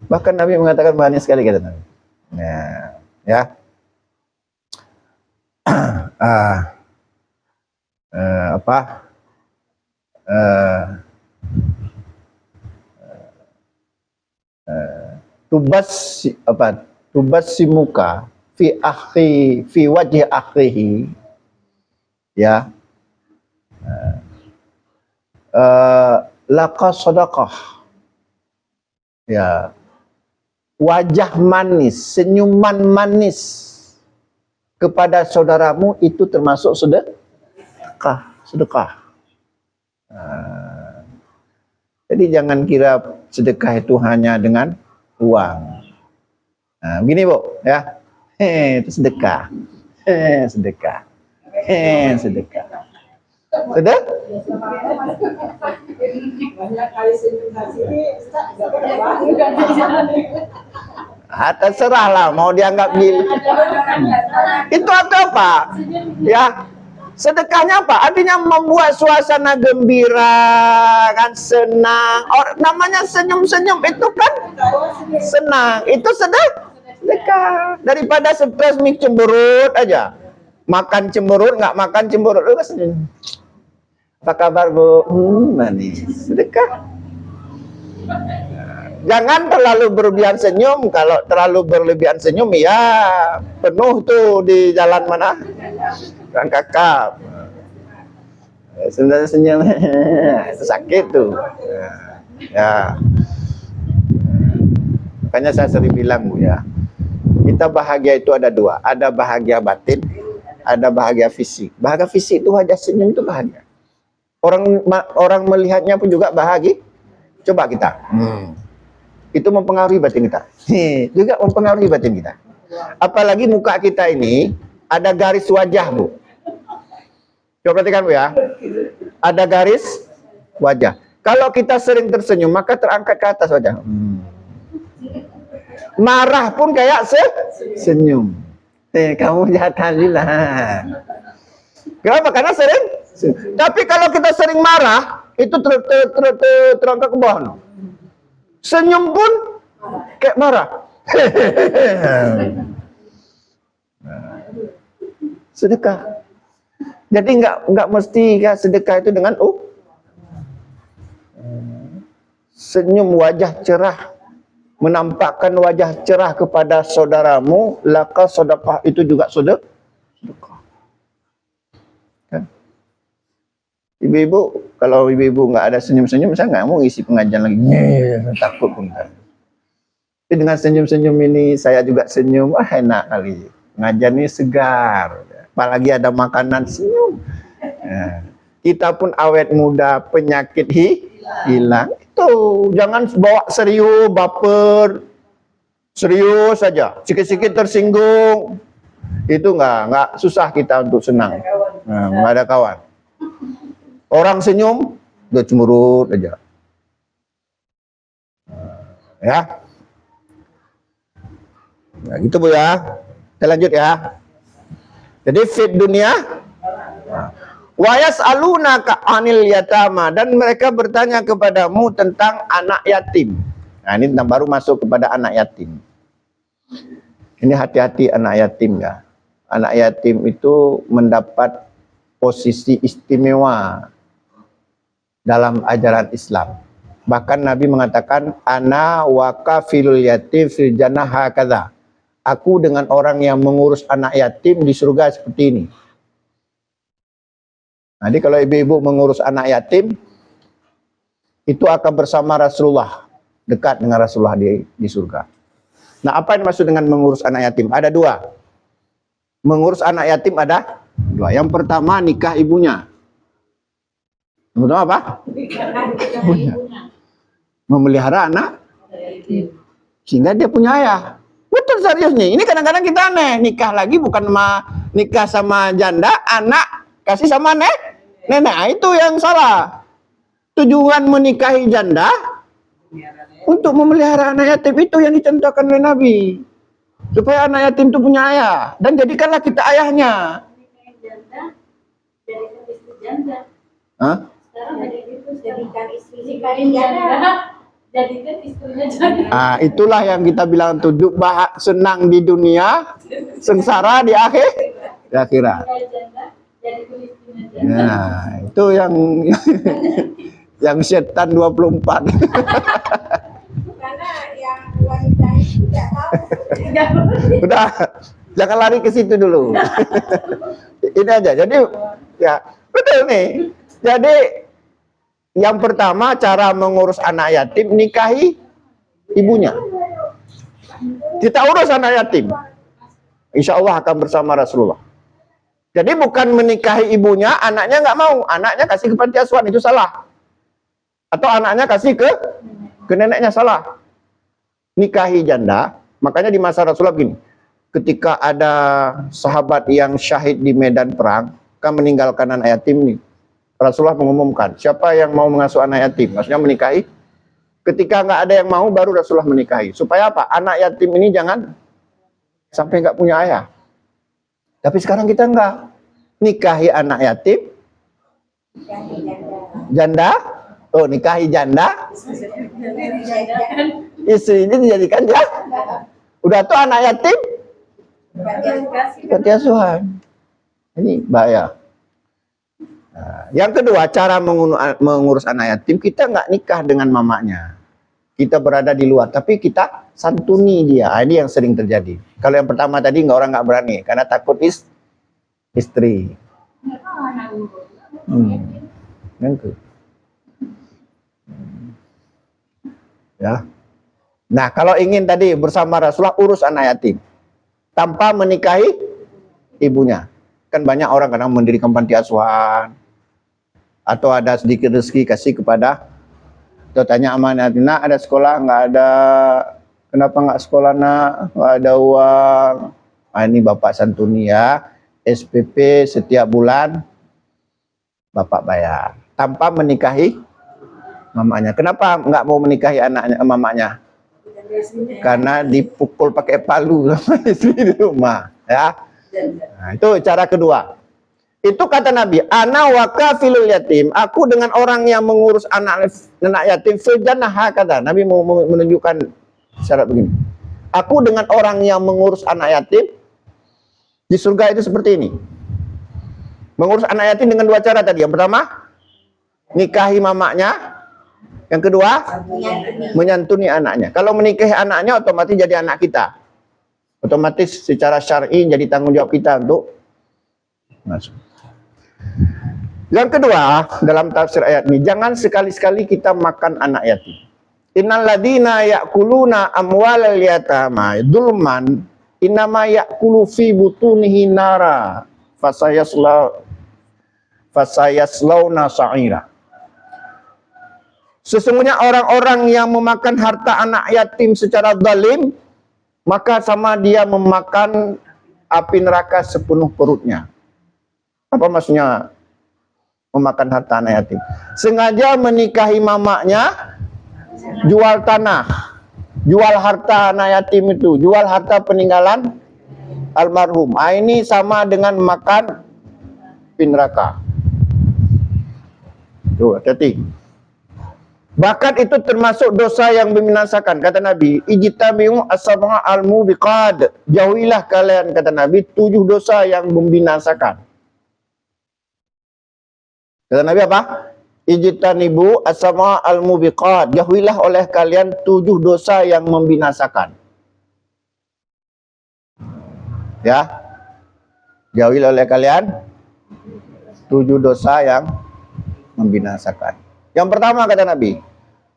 Bahkan Nabi mengatakan banyak sekali, kata Nabi. Nah, ya. Tubas si muka fi wajhi akhihi, ya, laka sedekah, ya, wajah manis, senyuman manis kepada saudaramu itu termasuk sedekah. Jadi jangan kira sedekah itu hanya dengan uang. Nah, begini Bu, ya. Itu sedekah. Sedekah. Sedekah. Sudah? Terserah lah, mau dianggap gila. Itu apa? Ya. Sedekahnya apa? Artinya membuat suasana gembira, kan, senang. Namanya senyum-senyum itu kan senang. Itu sedekah. Daripada stres cemberut aja. Makan cemberut, nggak makan cemberut. Lu senyum. Apa kabar Bu? Manis. Sedekah. Jangan terlalu berlebihan senyum. Kalau terlalu berlebihan senyum, ya penuh tuh di jalan mana? Kan kakap. Sebenarnya senyum itu sakit tuh. Ya. Makanya saya sering bilang Bu, ya. Kita bahagia itu ada dua. Ada bahagia batin, ada bahagia fisik. Bahagia fisik itu wajah senyum itu bahagia. Orang melihatnya pun juga bahagia. Coba kita. Itu mempengaruhi batin kita. Juga mempengaruhi batin kita. Apalagi muka kita ini ada garis wajah Bu. Coba perhatikan Bu ya. Ada garis wajah. Kalau kita sering tersenyum, maka terangkat ke atas wajah. Marah pun kayak senyum. Kamu jahat kali lah. Kenapa? Karena sering. Tapi kalau kita sering marah, itu terangkat ke bawah. Senyum pun kayak marah. Sedekah. Jadi nggak mesti sedekah itu dengan senyum wajah cerah, menampakkan wajah cerah kepada saudaramu, laka sedekah itu juga sedekah. Kan? Ibu-ibu, kalau ibu-ibu nggak ada senyum-senyum, saya nggak mau isi pengajian lagi. Takut pun kan. Tapi dengan senyum-senyum ini saya juga senyum, enak kali. Pengajian ini segar. Apalagi ada makanan, senyum. Nah, kita pun awet muda, penyakit hilang. Itu jangan bawa serius, baper. Serius saja. Sikit-sikit tersinggung. Itu nggak susah kita untuk senang. Nah, nggak ada kawan. Orang senyum, udah cemberut aja. Ya. Nah, gitu Bu ya. Kita lanjut ya. Jadi fit dunia wa yas'alunaka 'anil yatama, dan mereka bertanya kepadamu tentang anak yatim. Nah, ini baru masuk kepada anak yatim. Ini hati-hati anak yatim ya. Anak yatim itu mendapat posisi istimewa dalam ajaran Islam. Bahkan Nabi mengatakan ana wa kafilul yatim fil jannah hakadha. Aku dengan orang yang mengurus anak yatim di surga seperti ini. Jadi kalau ibu-ibu mengurus anak yatim, itu akan bersama Rasulullah, dekat dengan Rasulullah di surga. Nah, apa yang maksud dengan mengurus anak yatim? Ada dua. Mengurus anak yatim ada dua. Yang pertama nikah ibunya. Yang pertama apa? Ibunya. Memelihara anak sehingga dia punya ayah. Betul serius nih. Ini kadang-kadang kita aneh. Nikah lagi bukan nikah sama janda, anak kasih sama nenek. Nah, itu yang salah. Tujuan menikahi janda untuk memelihara anak yatim, itu yang dicontohkan oleh Nabi. Supaya anak yatim itu punya ayah. Dan jadikanlah kita ayahnya. Jadikan istri janda. Hah? Sekarang jadikan istri janda. Jadikan istrinya janda. Nah, itulah yang kita bilang tuh, senang di dunia, sengsara di akhirat. Nah, itu yang yang setan 24. Karena yang wanita itu tidak tahu. Udah, jangan lari ke situ dulu. Ini aja. Jadi ya, betul nih. Jadi yang pertama, cara mengurus anak yatim, nikahi ibunya. Kita urus anak yatim, insya Allah akan bersama Rasulullah. Jadi bukan menikahi ibunya, anaknya nggak mau, anaknya kasih ke panti asuhan, itu salah. Atau anaknya kasih ke neneknya, salah. Nikahi janda, makanya di masa Rasulullah begini, ketika ada sahabat yang syahid di medan perang, kan meninggalkan anak yatim nih. Rasulullah mengumumkan, siapa yang mau mengasuh anak yatim, maksudnya menikahi. Ketika nggak ada yang mau, baru Rasulullah menikahi. Supaya apa? Anak yatim ini jangan sampai nggak punya ayah. Tapi sekarang kita nggak. Nikahi anak yatim, janda, nikahi janda, istrinya dijadikan ya. Udah tuh anak yatim, panti asuhan. Ini bahaya. Nah, yang kedua, cara mengurus anak yatim, kita nggak nikah dengan mamanya. Kita berada di luar, tapi kita santuni dia. Nah, ini yang sering terjadi. Kalau yang pertama tadi orang nggak berani, karena takut istri. Ya. Nah, kalau ingin tadi bersama Rasulullah, urus anak yatim tanpa menikahi ibunya. Kan banyak orang kadang mendirikan panti asuhan, atau ada sedikit rezeki kasih kepada, atau tanya amanah, nak ada sekolah? Nggak ada. Kenapa nggak sekolah nak? Nggak ada uang. Nah, ini bapak santuni ya, SPP setiap bulan bapak bayar. Tanpa menikahi mamanya. Kenapa nggak mau menikahi anaknya, mamanya? Karena dipukul pakai palu sama istri di rumah. Ya. Nah, itu cara kedua. Itu kata Nabi, ana wa kafilul yatim. Aku dengan orang yang mengurus anak yatim fil jannah, kata Nabi mau menunjukkan syarat begini. Aku dengan orang yang mengurus anak yatim di surga itu seperti ini. Mengurus anak yatim dengan dua cara tadi. Yang pertama, nikahi mamanya. Yang kedua, menyantuni anaknya. Kalau menikahi anaknya otomatis jadi anak kita. Otomatis secara syar'i jadi tanggung jawab kita untuk masuk. Yang kedua, dalam tafsir ayat ini, jangan sekali-sekali kita makan anak yatim. Innal ladina ya'kuluna amwalal yatama dzulman innama ya'kulu fi butunihi nara fasayaslawna sa'ira. Sesungguhnya orang-orang yang memakan harta anak yatim secara zalim, maka sama dia memakan api neraka sepenuh perutnya. Apa maksudnya memakan harta anak yatim? Sengaja menikahi mamanya, jual tanah, jual harta anak yatim itu, jual harta peninggalan almarhum. Ini sama dengan makan api neraka. Tuh, hati-hati. Bahkan itu termasuk dosa yang membinasakan. Kata Nabi, ijtamiu as-sab'a al-mubiqat. Jauhilah kalian, kata Nabi, 7 dosa yang membinasakan. Kata Nabi apa? Ijtanibu as-sab'a al-mubiqat. Jauhilah oleh kalian 7 dosa yang membinasakan. Ya. Jauhilah oleh kalian 7 dosa yang membinasakan. Yang pertama kata Nabi,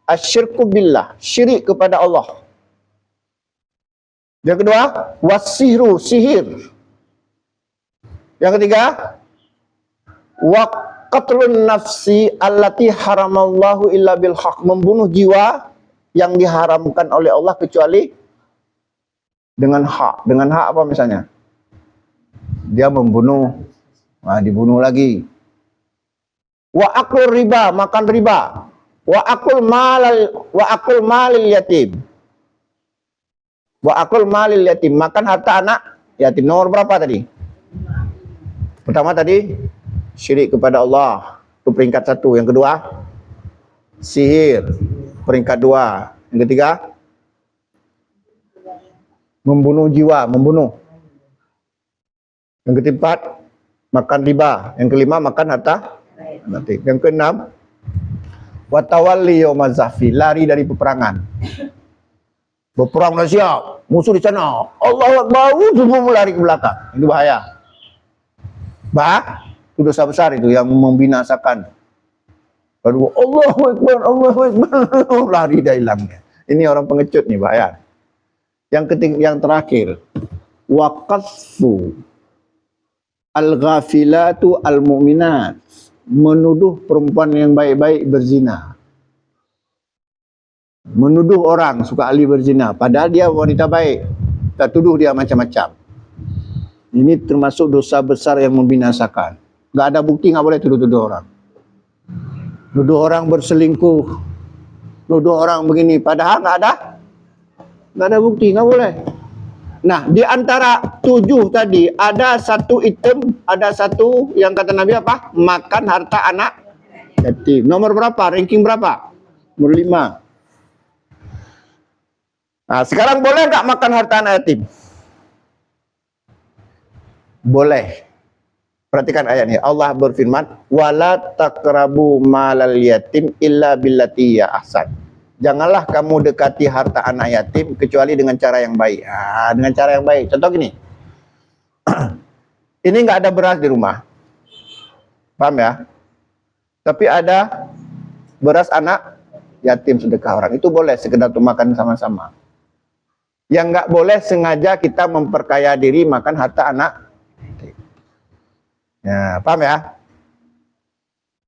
asyirku billah, syirik kepada Allah. Yang kedua, wasihru, sihir. Yang ketiga, wa qatlun nafsi allati haramallahu illa bil haq, membunuh jiwa yang diharamkan oleh Allah kecuali dengan hak. Dengan hak apa misalnya? Dia membunuh, dibunuh lagi. Wa akul riba, makan riba. Wa akul malil yatim. Wa akul malil yatim, makan harta anak yatim. Nomor berapa tadi? Pertama tadi syirik kepada Allah, itu peringkat 1. Yang kedua, sihir, peringkat 2. Yang ketiga, membunuh jiwa, membunuh. Yang keempat, makan riba. Yang kelima, makan harta mati. Yang keenam, watawalli yaumazafi, lari dari peperangan. Berperang dah siap, musuh di sana, Allahu Akbar, semua lari ke belakang. Itu bahaya. Itu dosa besar itu yang membinasakan. Baru Allahu Akbar, Allahu Akbar, lari dah hilangnya. Ini orang pengecut nih, bahaya. Yang terakhir, waqafu al-ghafilatu al-mu'minat, menuduh perempuan yang baik-baik berzina. Menuduh orang suka ahli berzina, padahal dia wanita baik. Kita tuduh dia macam-macam. Ini termasuk dosa besar yang membinasakan. Gak ada bukti, gak boleh tuduh-tuduh orang. Nuduh orang berselingkuh, nuduh orang begini, padahal gak ada bukti, gak boleh. Nah, di antara 7 tadi, ada satu item, ada satu yang kata Nabi apa? Makan harta anak yatim. Nomor berapa? Ranking berapa? Nomor 5. Nah, sekarang boleh nggak makan harta anak yatim? Boleh. Perhatikan ayat ini. Allah berfirman, wala taqrabu malal yatim illa billati ya ahsan. Janganlah kamu dekati harta anak yatim kecuali dengan cara yang baik. Dengan cara yang baik. Contoh gini. Ini nggak ada beras di rumah. Paham ya? Tapi ada beras anak yatim sedekah orang. Itu boleh sekedar untuk makan sama-sama. Yang nggak boleh sengaja kita memperkaya diri makan harta anak. Ya, paham ya?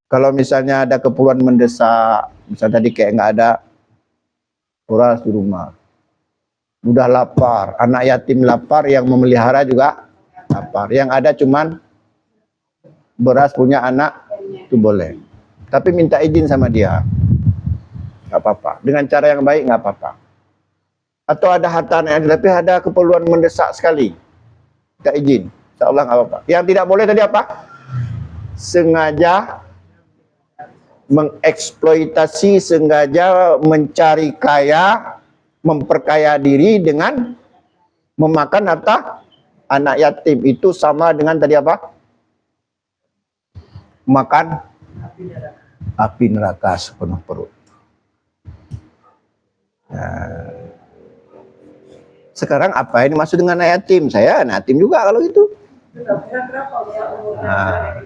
Kalau misalnya ada keperluan mendesak, misalnya tadi kayak nggak ada beras di rumah, udah lapar, anak yatim lapar, yang memelihara juga lapar, yang ada cuman beras punya anak Itu boleh. Tapi minta izin sama dia. Nggak apa-apa. Dengan cara yang baik nggak apa-apa. Atau ada harta anak yatim, tapi ada keperluan mendesak sekali. Minta izin. Insya Allah nggak apa-apa. Yang tidak boleh tadi apa? Sengaja mengeksploitasi, sengaja mencari kaya, memperkaya diri dengan memakan harta anak yatim. Itu sama dengan tadi apa? Makan api neraka sepenuh perut. Nah, sekarang apa ini maksud dengan anak yatim? Saya anak yatim juga kalau itu. Nah,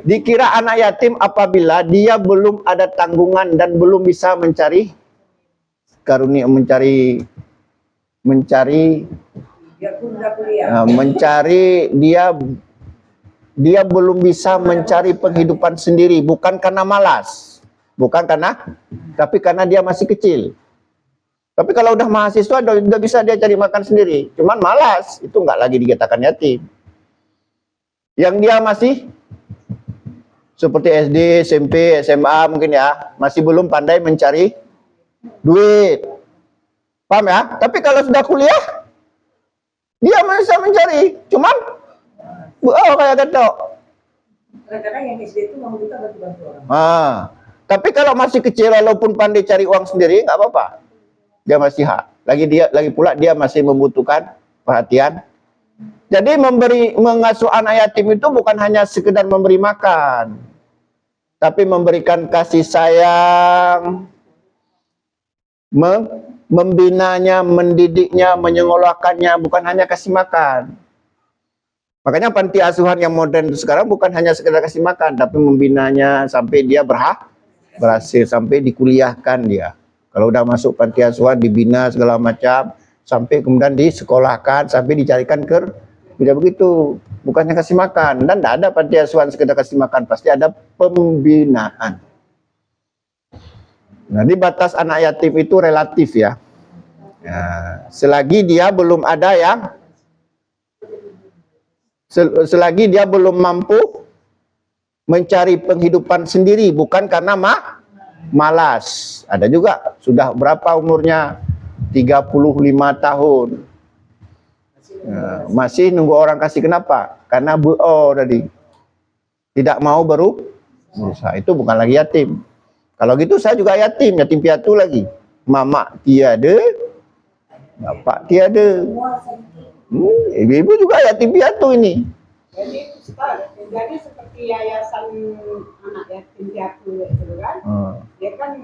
dikira anak yatim apabila dia belum ada tanggungan dan belum bisa mencari karunia, mencari dia belum bisa mencari penghidupan sendiri, bukan karena malas, tapi karena dia masih kecil. Tapi kalau udah mahasiswa udah bisa dia cari makan sendiri, cuman malas, itu nggak lagi dikatakan yatim. Yang dia masih seperti SD, SMP, SMA mungkin ya, masih belum pandai mencari duit. Paham ya? Tapi kalau sudah kuliah, dia masih bisa mencari. Cuman, kayak gitu. Kadang-kadang yang SD itu mau kita bantu-bantu orang. Tapi kalau masih kecil, walaupun pandai cari uang sendiri, nggak apa-apa. Dia masih hak. Lagi pula dia masih membutuhkan perhatian. Jadi mengasuh anak yatim itu bukan hanya sekedar memberi makan, tapi memberikan kasih sayang, membinanya, mendidiknya, menyekolahkannya, bukan hanya kasih makan. Makanya panti asuhan yang modern itu sekarang bukan hanya sekedar kasih makan, tapi membinanya sampai dia berhasil, sampai dikuliahkan dia. Kalau udah masuk panti asuhan, dibina segala macam, sampai kemudian disekolahkan, sampai dicarikan kerja. Tidak begitu, bukannya kasih makan. Dan tidak ada panti asuhan sekedar kasih makan, pasti ada pembinaan. Nah, di batas anak yatim itu relatif ya. Selagi dia belum ada yang, selagi dia belum mampu mencari penghidupan sendiri, bukan karena malas. Ada juga sudah berapa umurnya? 35 tahun. Masih nunggu orang kasih. Kenapa? Karena tadi tidak mau berusaha. Itu bukan lagi yatim. Kalau gitu saya juga yatim piatu lagi. Mama tiada, bapak tiada. Ibu-ibu juga yatim piatu ini. Jadi Ustaz, jadi seperti yayasan anak yatim piatu itu kan, dia kan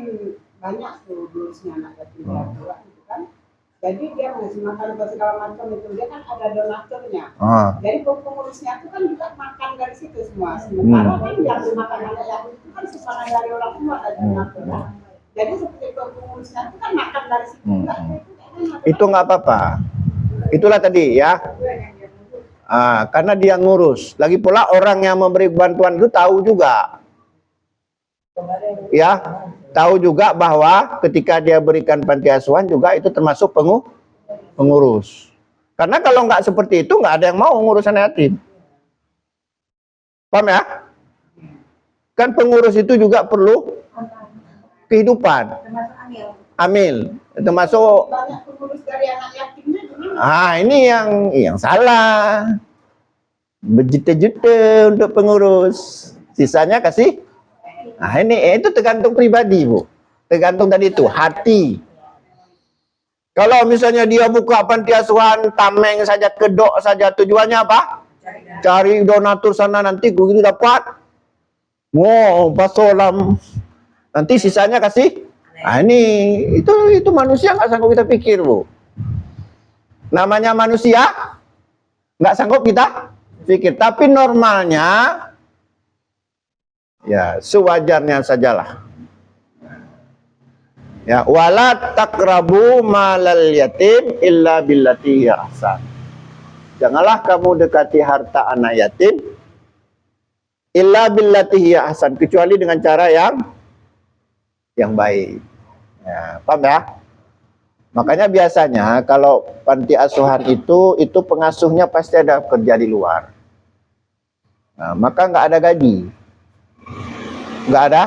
banyak tuh durusnya anak yatim piatu kan. Jadi dia ngasih makan ke segala macam itu, dia kan ada donaturnya. Jadi pengurusnya itu kan juga makan dari situ semua. Sementara kan yang dimakan anak yatim itu kan sumbangan dari orang tua ada donatur. Jadi seperti pengurusnya itu kan makan dari situ juga. Itu nggak apa-apa. Itulah tadi ya. Karena dia ngurus. Lagi pula orang yang memberi bantuan itu tahu juga. Ya, tahu juga bahwa ketika dia berikan panti asuhan juga itu termasuk pengurus. Karena kalau nggak seperti itu nggak ada yang mau ngurus anak yatim. Paham ya? Kan pengurus itu juga perlu kehidupan. Amil. Termasuk. Banyak pengurus dari anak yatimnya gimana? Ini yang salah. Berjuta-juta untuk pengurus. Sisanya kasih. Ini itu tergantung pribadi, Bu. Tergantung tadi itu hati. Kalau misalnya dia buka panti asuhan tameng saja, kedok saja, tujuannya apa? Cari donatur sana, nanti begitu dapat. Pasolam. Nanti sisanya kasih. Itu manusia nggak sanggup kita pikir, Bu. Namanya manusia nggak sanggup kita pikir. Tapi normalnya ya sewajarnya sajalah. Ya, wala taqrabu malal yatim illa billati hiya ahsan. Janganlah kamu dekati harta anak yatim illa billati hiya ahsan, kecuali dengan cara yang baik. Ya, paham ya? Makanya biasanya kalau panti asuhan itu pengasuhnya pasti ada kerja di luar. Maka nggak ada gaji. Nggak ada?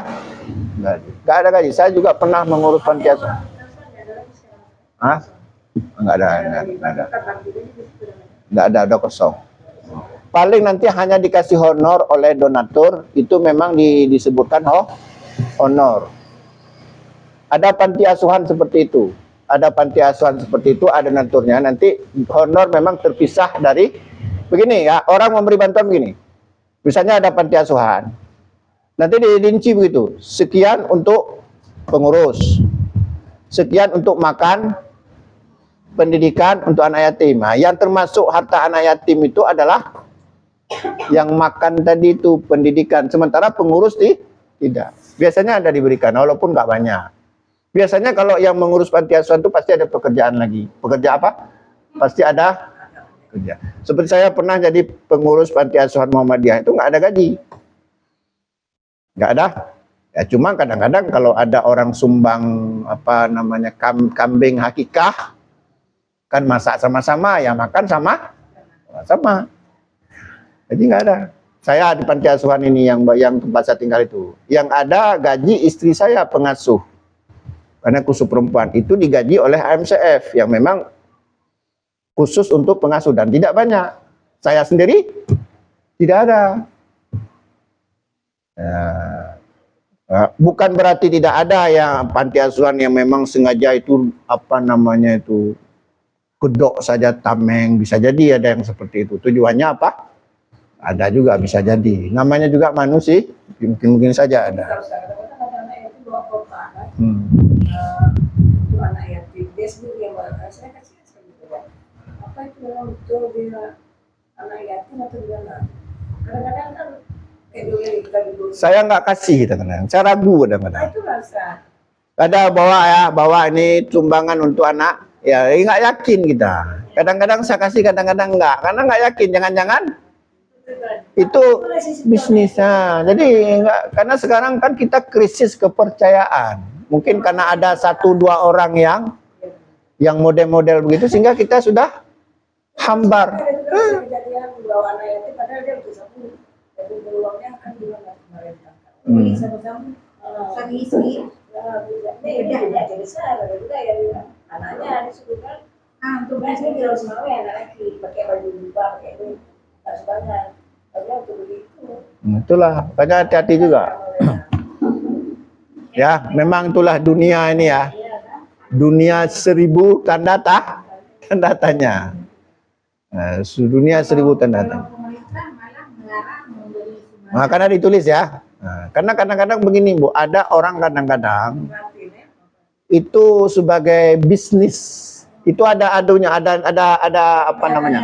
Nggak ada gaji. Saya juga pernah mengurus panti asuhan. Hah? Nggak ada. Nggak ada, udah kosong. Paling nanti hanya dikasih honor oleh donatur, itu memang disebutkan honor. Ada panti asuhan seperti itu. Ada panti asuhan seperti itu, ada donaturnya. Nanti honor memang terpisah dari, begini ya, orang memberi bantuan begini. Misalnya ada panti asuhan. Nanti dirinci begitu. Sekian untuk pengurus. Sekian untuk makan, pendidikan untuk anak yatim. Nah, yang termasuk harta anak yatim itu adalah yang makan tadi itu pendidikan. Sementara pengurus tidak. Biasanya ada diberikan, walaupun nggak banyak. Biasanya kalau yang mengurus panti asuhan itu pasti ada pekerjaan lagi. Pekerja apa? Pasti ada kerja. Seperti saya pernah jadi pengurus panti asuhan Muhammadiyah, itu nggak ada gaji. Nggak ada. Ya cuma kadang-kadang kalau ada orang sumbang apa namanya kambing hakikah, kan masak sama-sama, ya makan sama. Jadi nggak ada. Saya di panti asuhan ini yang tempat saya tinggal itu, yang ada gaji istri saya pengasuh. Karena khusus perempuan itu digaji oleh AMCF yang memang khusus untuk pengasuh dan tidak banyak. Saya sendiri tidak ada. Bukan berarti tidak ada yang panti asuhan yang memang sengaja itu apa namanya itu kedok saja tameng, bisa jadi ada yang seperti itu. Tujuannya apa? Ada juga bisa jadi. Namanya juga manusia, mungkin saja ada. Itu anak yatim, dia sendiri yang makan. Saya kasih gitu kan. Apa itu memang betul dia anak yatim atau gimana? Kadang-kadang kan kayak dulu kita dulu. Saya nggak kasih kadang-kadang. Saya ragu kadang-kadang. Itu rasa. Ada bawa ini sumbangan untuk anak, ya nggak yakin kita. Kadang-kadang saya kasih, kadang-kadang nggak, karena nggak yakin. Jangan-jangan itu bisnisnya. Jadi enggak, karena sekarang kan kita krisis kepercayaan. Mungkin karena ada 1-2 orang yang model-model begitu sehingga kita sudah hambar. Kejadian bawa anak yatim padahal dia udah satu jadi peluangnya akan gimana kemarin. Sama istri. Beda jadi besar, ada juga ya anaknya disuruh kan. Untuk biasanya dia harus mau ya anak laki pakai baju jubah pakai itu. Banget. Itulah, makanya hati-hati juga. Ya, memang itulah dunia ini ya. Dunia 1000 tanda tanya. Dunia 1000 tanda tanya. Nah, karena ditulis ya. Nah, karena kadang-kadang begini Bu, ada orang kadang-kadang itu sebagai bisnis. Itu ada apa namanya?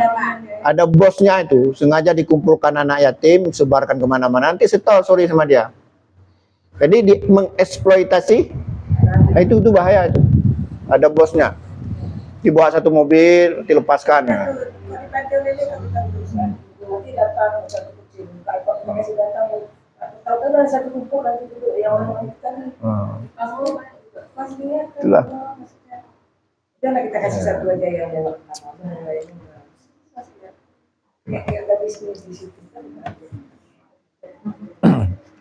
Ada bosnya itu, sengaja dikumpulkan anak yatim, sebarkan kemana-mana, nanti sorry sama dia. Jadi mengeksploitasi, itu bahaya itu. Ada bosnya, dibawa satu mobil, dilepaskan. Itulah. Jangan kita kasih satu aja yang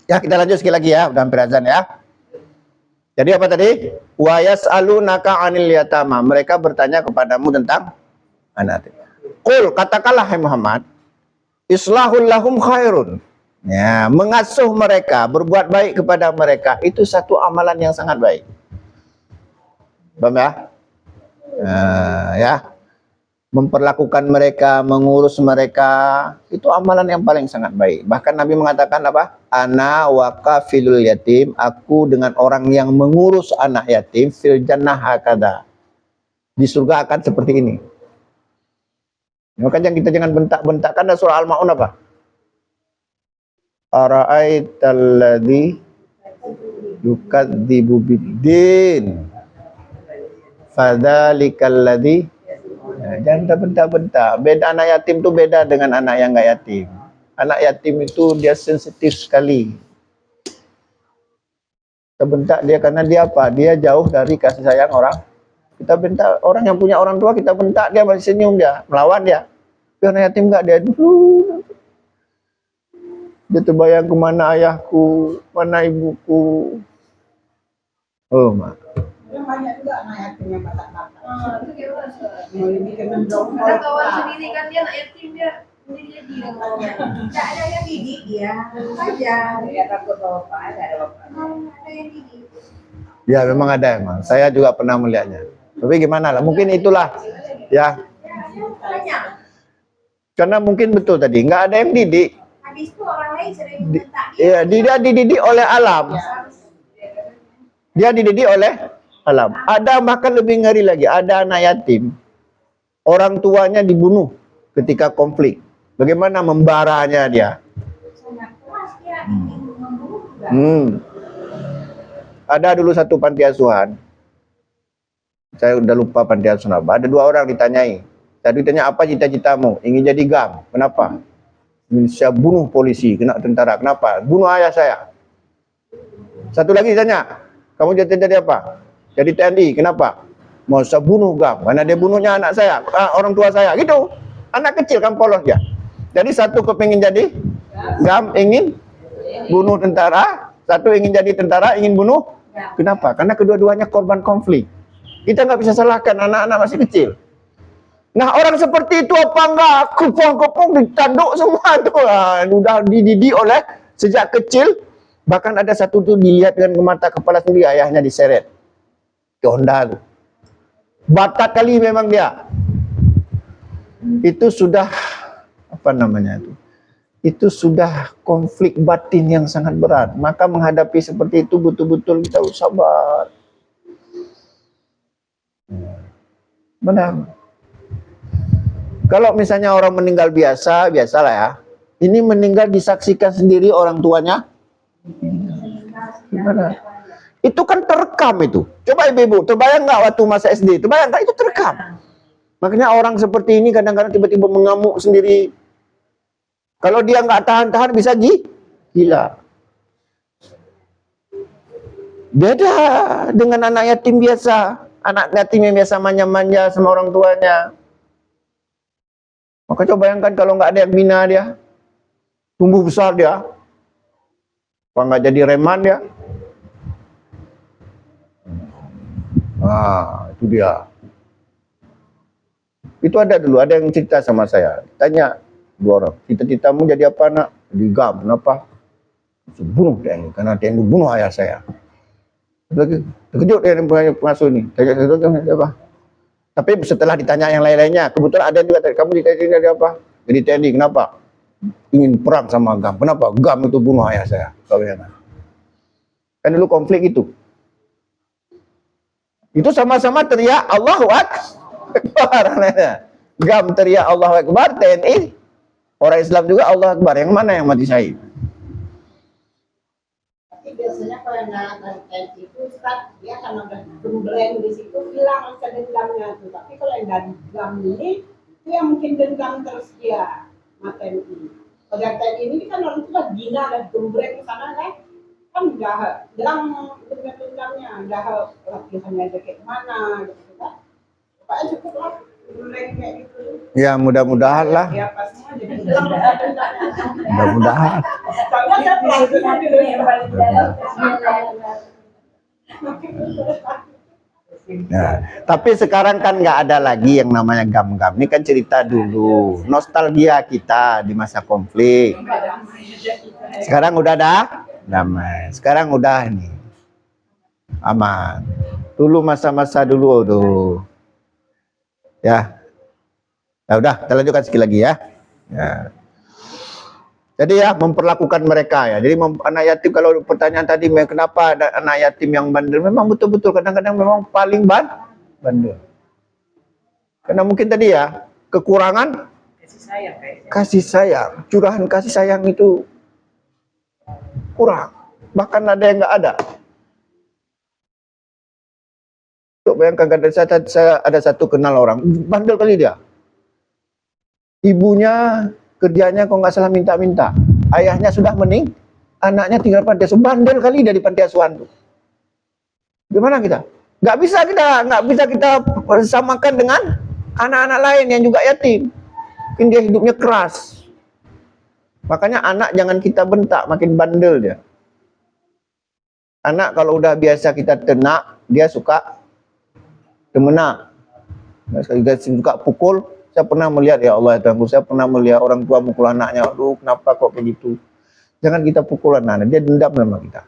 ya kita lanjut sekali lagi ya, udah hampir azan ya. Jadi apa tadi? Wa yas'alunaka 'anil yatama. Mereka bertanya kepadamu tentang anak yatim. Qul, katakanlah hai Muhammad, islahul lahum khairun. Ya, mengasuh mereka, berbuat baik kepada mereka itu satu amalan yang sangat baik. Paham ya? Ya. Memperlakukan mereka, mengurus mereka, itu amalan yang paling sangat baik. Bahkan Nabi mengatakan apa? Ana wa kafilul yatim, aku dengan orang yang mengurus anak yatim fil jannah hakada. Di surga akan seperti ini. Makanya kita jangan bentak-bentakkan. Ada surah Al-Maun apa? Ara'aital ladzi yukadzibu biddin. Fadzalikal ladzi. Jangan bentak-bentak. Beda anak yatim itu beda dengan anak yang nggak yatim. Anak yatim itu dia sensitif sekali. Kita bentak dia karena dia apa? Dia jauh dari kasih sayang orang. Kita bentak orang yang punya orang tua, kita bentak dia masih senyum dia, melawan dia. Tapi anak yatim nggak, dia dulu. Dia terbayang kemana ayahku, mana ibuku. Oh, mak. Yang banyak juga anak yatim yang batak-batak. Itu gimana, Ustaz? Mau lebih ke mendorong. Ada kawan sendiri kan dia anak yatim dia jadi Tidak ada yang didik dia, saja. Dia takut bapak, ada bapak. Ada yang didik. Ya memang ada emang. Saya juga pernah melihatnya. Tapi gimana lah, mungkin itulah ya. Banyak. Karena mungkin betul tadi, nggak ada yang didik. Habis itu orang lain sering minta Iya, dia dididik oleh alam. Dia dididik oleh alam. Ada bahkan lebih ngeri lagi, ada anak yatim. Orang tuanya dibunuh ketika konflik. Bagaimana membaranya dia? sangat keras dia ingin membunuh juga. Ada dulu satu panti asuhan. Saya udah lupa panti asuhan apa. Ada 2 orang ditanyai. Tadi ditanya, apa cita-citamu? Ingin jadi GAM. Kenapa? Saya bunuh polisi, kena tentara. Kenapa? Bunuh ayah saya. Satu lagi ditanya, kamu jadi apa? Jadi TNI. Kenapa? Mau saya bunuh GAM. Karena dia bunuhnya anak saya, orang tua saya. Gitu. Anak kecil kan polos ya. Jadi satu kepingin jadi GAM, ingin bunuh tentara. Satu ingin jadi tentara, ingin bunuh. Kenapa? Karena kedua-duanya korban konflik. Kita nggak bisa salahkan, anak-anak masih kecil. Nah, orang seperti itu apa enggak? Kupung-kupung ditanduk semua tuh. Udah dididik oleh sejak kecil. Bahkan ada satu tuh dilihat dengan mata kepala sendiri, ayahnya diseret ke Honda tuh. Batak kali memang dia. Itu sudah apa namanya itu? Itu sudah konflik batin yang sangat berat. Maka menghadapi seperti itu betul-betul kita harus sabar. Benar. Kalau misalnya orang meninggal biasalah ya. Ini meninggal disaksikan sendiri orang tuanya. Gimana? Itu kan terekam itu. Coba ibu-ibu, terbayang nggak waktu masa SD? Terbayang nggak itu terekam? Makanya orang seperti ini kadang-kadang tiba-tiba mengamuk sendiri. Kalau dia nggak tahan-tahan bisa gila. Beda dengan anak yatim biasa. Anak yatim yang biasa manja-manja sama orang tuanya. Maka coba bayangkan kalau nggak ada yang bina dia. Tumbuh besar dia. Apa nggak jadi reman dia? Itu dia. Itu ada dulu, ada yang cerita sama saya. Tanya 2 orang, cita-citamu jadi apa nak? Jadi GAM. Kenapa? Bunuh TNI, karena TNI bunuh ayah saya. Lagi terkejut dia pengasuh ini. Apa? Tapi setelah ditanya yang lain-lainnya, kebetulan ada yang juga, kamu cita-cita jadi apa? Jadi TNI. Kenapa? Ingin perang sama GAM. Kenapa? GAM itu bunuh ayah saya. Kan dulu konflik itu. Itu sama-sama teriak Allahu Akbar. GAM teriak Allahu Akbar, TNI orang Islam juga Allahu Akbar. Yang mana yang mati syahid? Tapi biasanya kalau yang dalam TNI itu Ustaz, dia kan udah gembleng di situ, hilang rasa dendamnya tuh. Tapi kalau yang dari GAM ini, itu yang mungkin dendam terus dia sama TNI. Kalau dari TNI ini kan orang itu udah gina, udah gembleng ke sana kan udah hilang dendamnya, udah latihannya aja kayak kemana gitu kan. Pokoknya cukup lah gembleng kayak gitu. Ya mudah-mudahan lah. Ya pas semua jadi hilang rasa dendamnya. Mudah-mudahan. Soalnya saya pelajaran dulu yang paling dalam. Nah, tapi sekarang kan nggak ada lagi yang namanya GAM-GAM. Ini kan cerita dulu, nostalgia kita di masa konflik. Sekarang udah ada damai. Sekarang udah nih aman. Dulu masa-masa dulu tuh. Ya. Ya udah, kita lanjutkan sekali lagi ya. Ya. Jadi ya memperlakukan mereka ya. Jadi anak yatim, kalau pertanyaan tadi kenapa ada anak yatim yang bandel, memang betul-betul kadang-kadang memang paling bandel. Karena mungkin tadi ya kekurangan kasih sayang, curahan kasih sayang itu kurang. Bahkan ada yang nggak ada. Coba bayangkan, saya ada satu kenal orang bandel kali dia. Ibunya kerjanya kok nggak salah minta-minta. Ayahnya sudah meninggal, anaknya tinggal panti asuhan. Bandel kali dari panti asuhan tuh. Gimana kita? Nggak bisa kita samakan dengan anak-anak lain yang juga yatim. Mungkin dia hidupnya keras. Makanya anak jangan kita bentak, makin bandel dia. Anak kalau udah biasa kita tenak, dia suka temenak. Dia suka pukul. Saya pernah melihat, ya Allah ya Tuhan, saya pernah melihat orang tua mukul anaknya. Aduh, kenapa kok kayak gitu? Jangan kita pukul anak, dia dendam sama kita.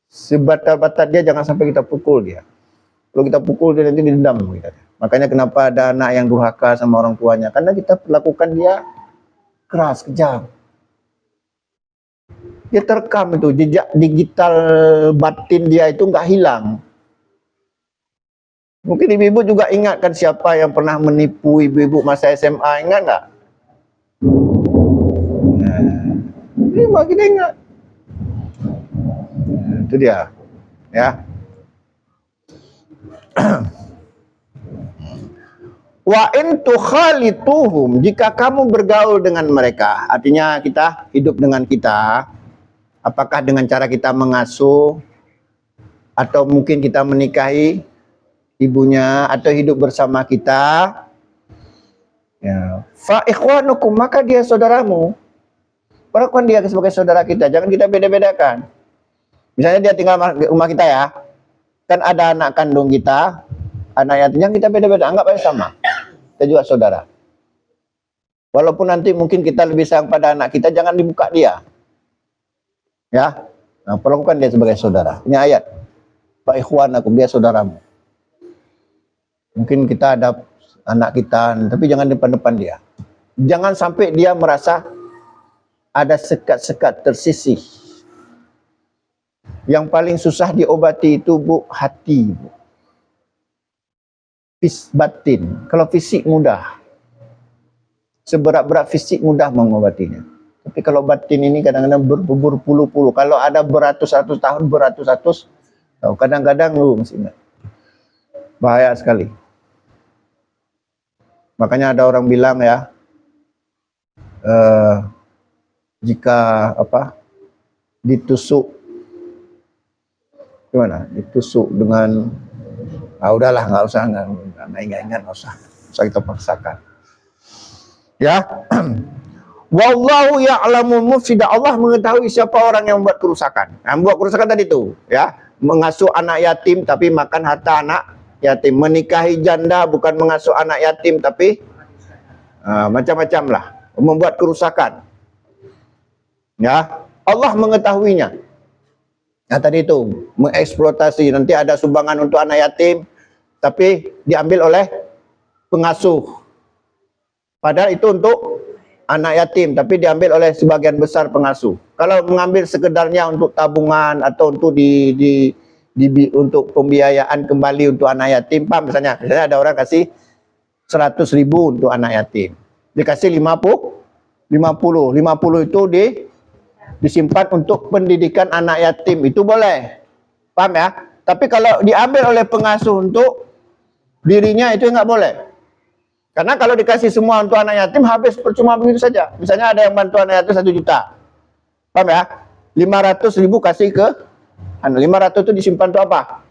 Sebatat-batat dia jangan sampai kita pukul dia. Kalau kita pukul dia nanti dendam sama kita. Makanya kenapa ada anak yang durhaka sama orang tuanya? Karena kita perlakukan dia keras, kejam. Dia terekam itu, jejak digital batin dia itu nggak hilang. Mungkin ibu-ibu juga ingatkan siapa yang pernah menipu ibu-ibu masa SMA, ingat nggak? Ini makin ingat. Itu dia, ya. Wa in tukhalituhum, jika kamu bergaul dengan mereka, artinya kita hidup dengan kita, apakah dengan cara kita mengasuh atau mungkin kita menikahi ibunya atau hidup bersama kita, ya, fa ikhwanukum, maka dia saudaramu. Perlakukan dia sebagai saudara kita, jangan kita beda-bedakan. Misalnya dia tinggal di rumah kita ya, kan ada anak kandung kita, anak yatim, jangan kita beda-beda, anggap aja sama. Kita juga saudara. Walaupun nanti mungkin kita lebih sayang pada anak kita, jangan dibuka dia. Ya, nah, perlakukan dia sebagai saudara. Ini ayat. Fa ikhwanakum, dia saudaramu. Mungkin kita ada anak kita, tapi jangan depan-depan dia. Jangan sampai dia merasa ada sekat-sekat tersisih. Yang paling susah diobati itu, Bu, hati, Bu. Batin. Kalau fisik mudah. Seberat-berat fisik mudah mengobatinya. Tapi kalau batin ini kadang-kadang berpuluh-puluh. Kalau ada beratus-ratus tahun, beratus-ratus, kadang-kadang lu mesti ingat. Bahaya sekali. Makanya ada orang bilang ya, jika ditusuk, gimana? Ditusuk dengan, udahlah, nggak usah kita paksakan. Ya, wallahu ya'lamu mufsida, Allah mengetahui siapa orang yang membuat kerusakan. Nah, membuat kerusakan tadi itu, ya, mengasuh anak yatim tapi makan harta anak yatim, menikahi janda bukan mengasuh anak yatim tapi macam-macam lah, membuat kerusakan. Ya, Allah mengetahuinya. Nah tadi itu mengeksploitasi, nanti ada sumbangan untuk anak yatim tapi diambil oleh pengasuh. Padahal itu untuk anak yatim tapi diambil oleh sebagian besar pengasuh. Kalau mengambil sekedarnya untuk tabungan atau untuk untuk pembiayaan kembali untuk anak yatim, paham misalnya ada orang kasih 100.000 untuk anak yatim, dikasih 50 itu disimpan untuk pendidikan anak yatim, itu boleh, paham ya? Tapi kalau diambil oleh pengasuh untuk dirinya itu nggak boleh, karena kalau dikasih semua untuk anak yatim habis percuma begitu saja. Misalnya ada yang bantu anak yatim 1 juta, paham ya? 500.000 kasih ke 500 itu disimpan untuk apa?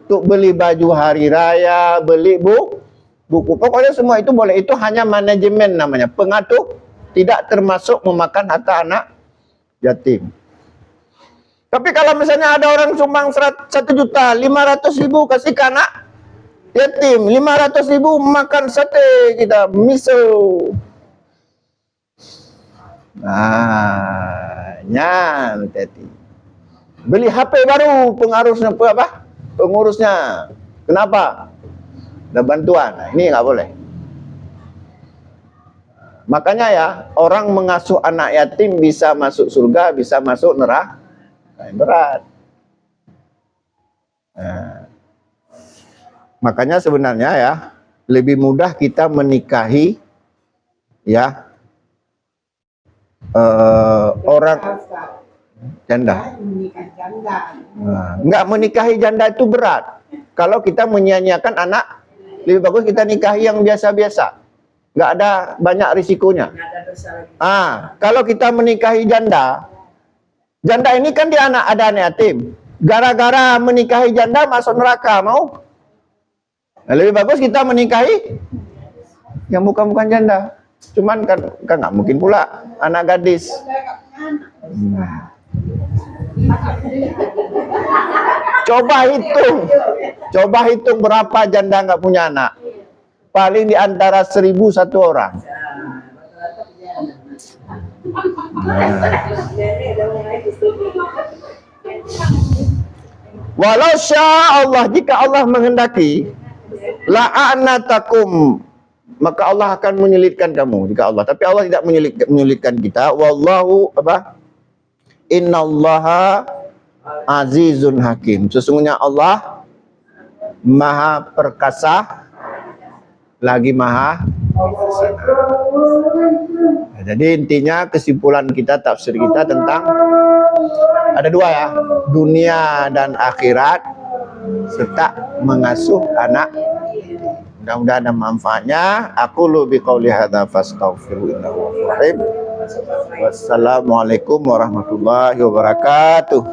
Untuk beli baju hari raya, beli buku. Pokoknya semua itu boleh. Itu hanya manajemen namanya. Pengatur, tidak termasuk memakan harta anak yatim. Tapi kalau misalnya ada orang sumbang 1 juta, 500.000 kasih ke anak yatim, 500.000 makan sate kita, miso. Nah, hati-hati. Beli HP baru, pengurusnya. Kenapa? Ada bantuan. Nah, ini nggak boleh. Makanya ya, orang mengasuh anak yatim bisa masuk surga, bisa masuk neraka. Berat. Nah, makanya sebenarnya ya, lebih mudah kita menikahi ya orang janda. Nggak menikahi janda itu berat. Kalau kita menyia-nyiakan anak, lebih bagus kita nikahi yang biasa-biasa. Nggak ada banyak risikonya. Kalau kita menikahi janda ini kan dia ada anak yatim. Gara-gara menikahi janda masuk neraka, mau? Nah, lebih bagus kita menikahi yang bukan janda. Cuman kan nggak mungkin pula anak gadis. Coba hitung berapa janda nggak punya anak. Paling di antara 1.000 satu orang. Walau sya Allah, jika Allah menghendaki, la'anatakum, maka Allah akan menyulitkan kamu jika Allah. Tapi Allah tidak menyulitkan kita. Wallahu apa? Innallaha azizun hakim. Sesungguhnya Allah Maha perkasa lagi Maha. Nah, jadi intinya kesimpulan kita, tafsir kita tentang ada dua ya, dunia dan akhirat serta mengasuh anak. Mudah-mudahan ada manfaatnya. Aku lubi qauli hadza fastaghfiru innahu ghafurur rahim. Wassalamualaikum warahmatullahi wabarakatuh.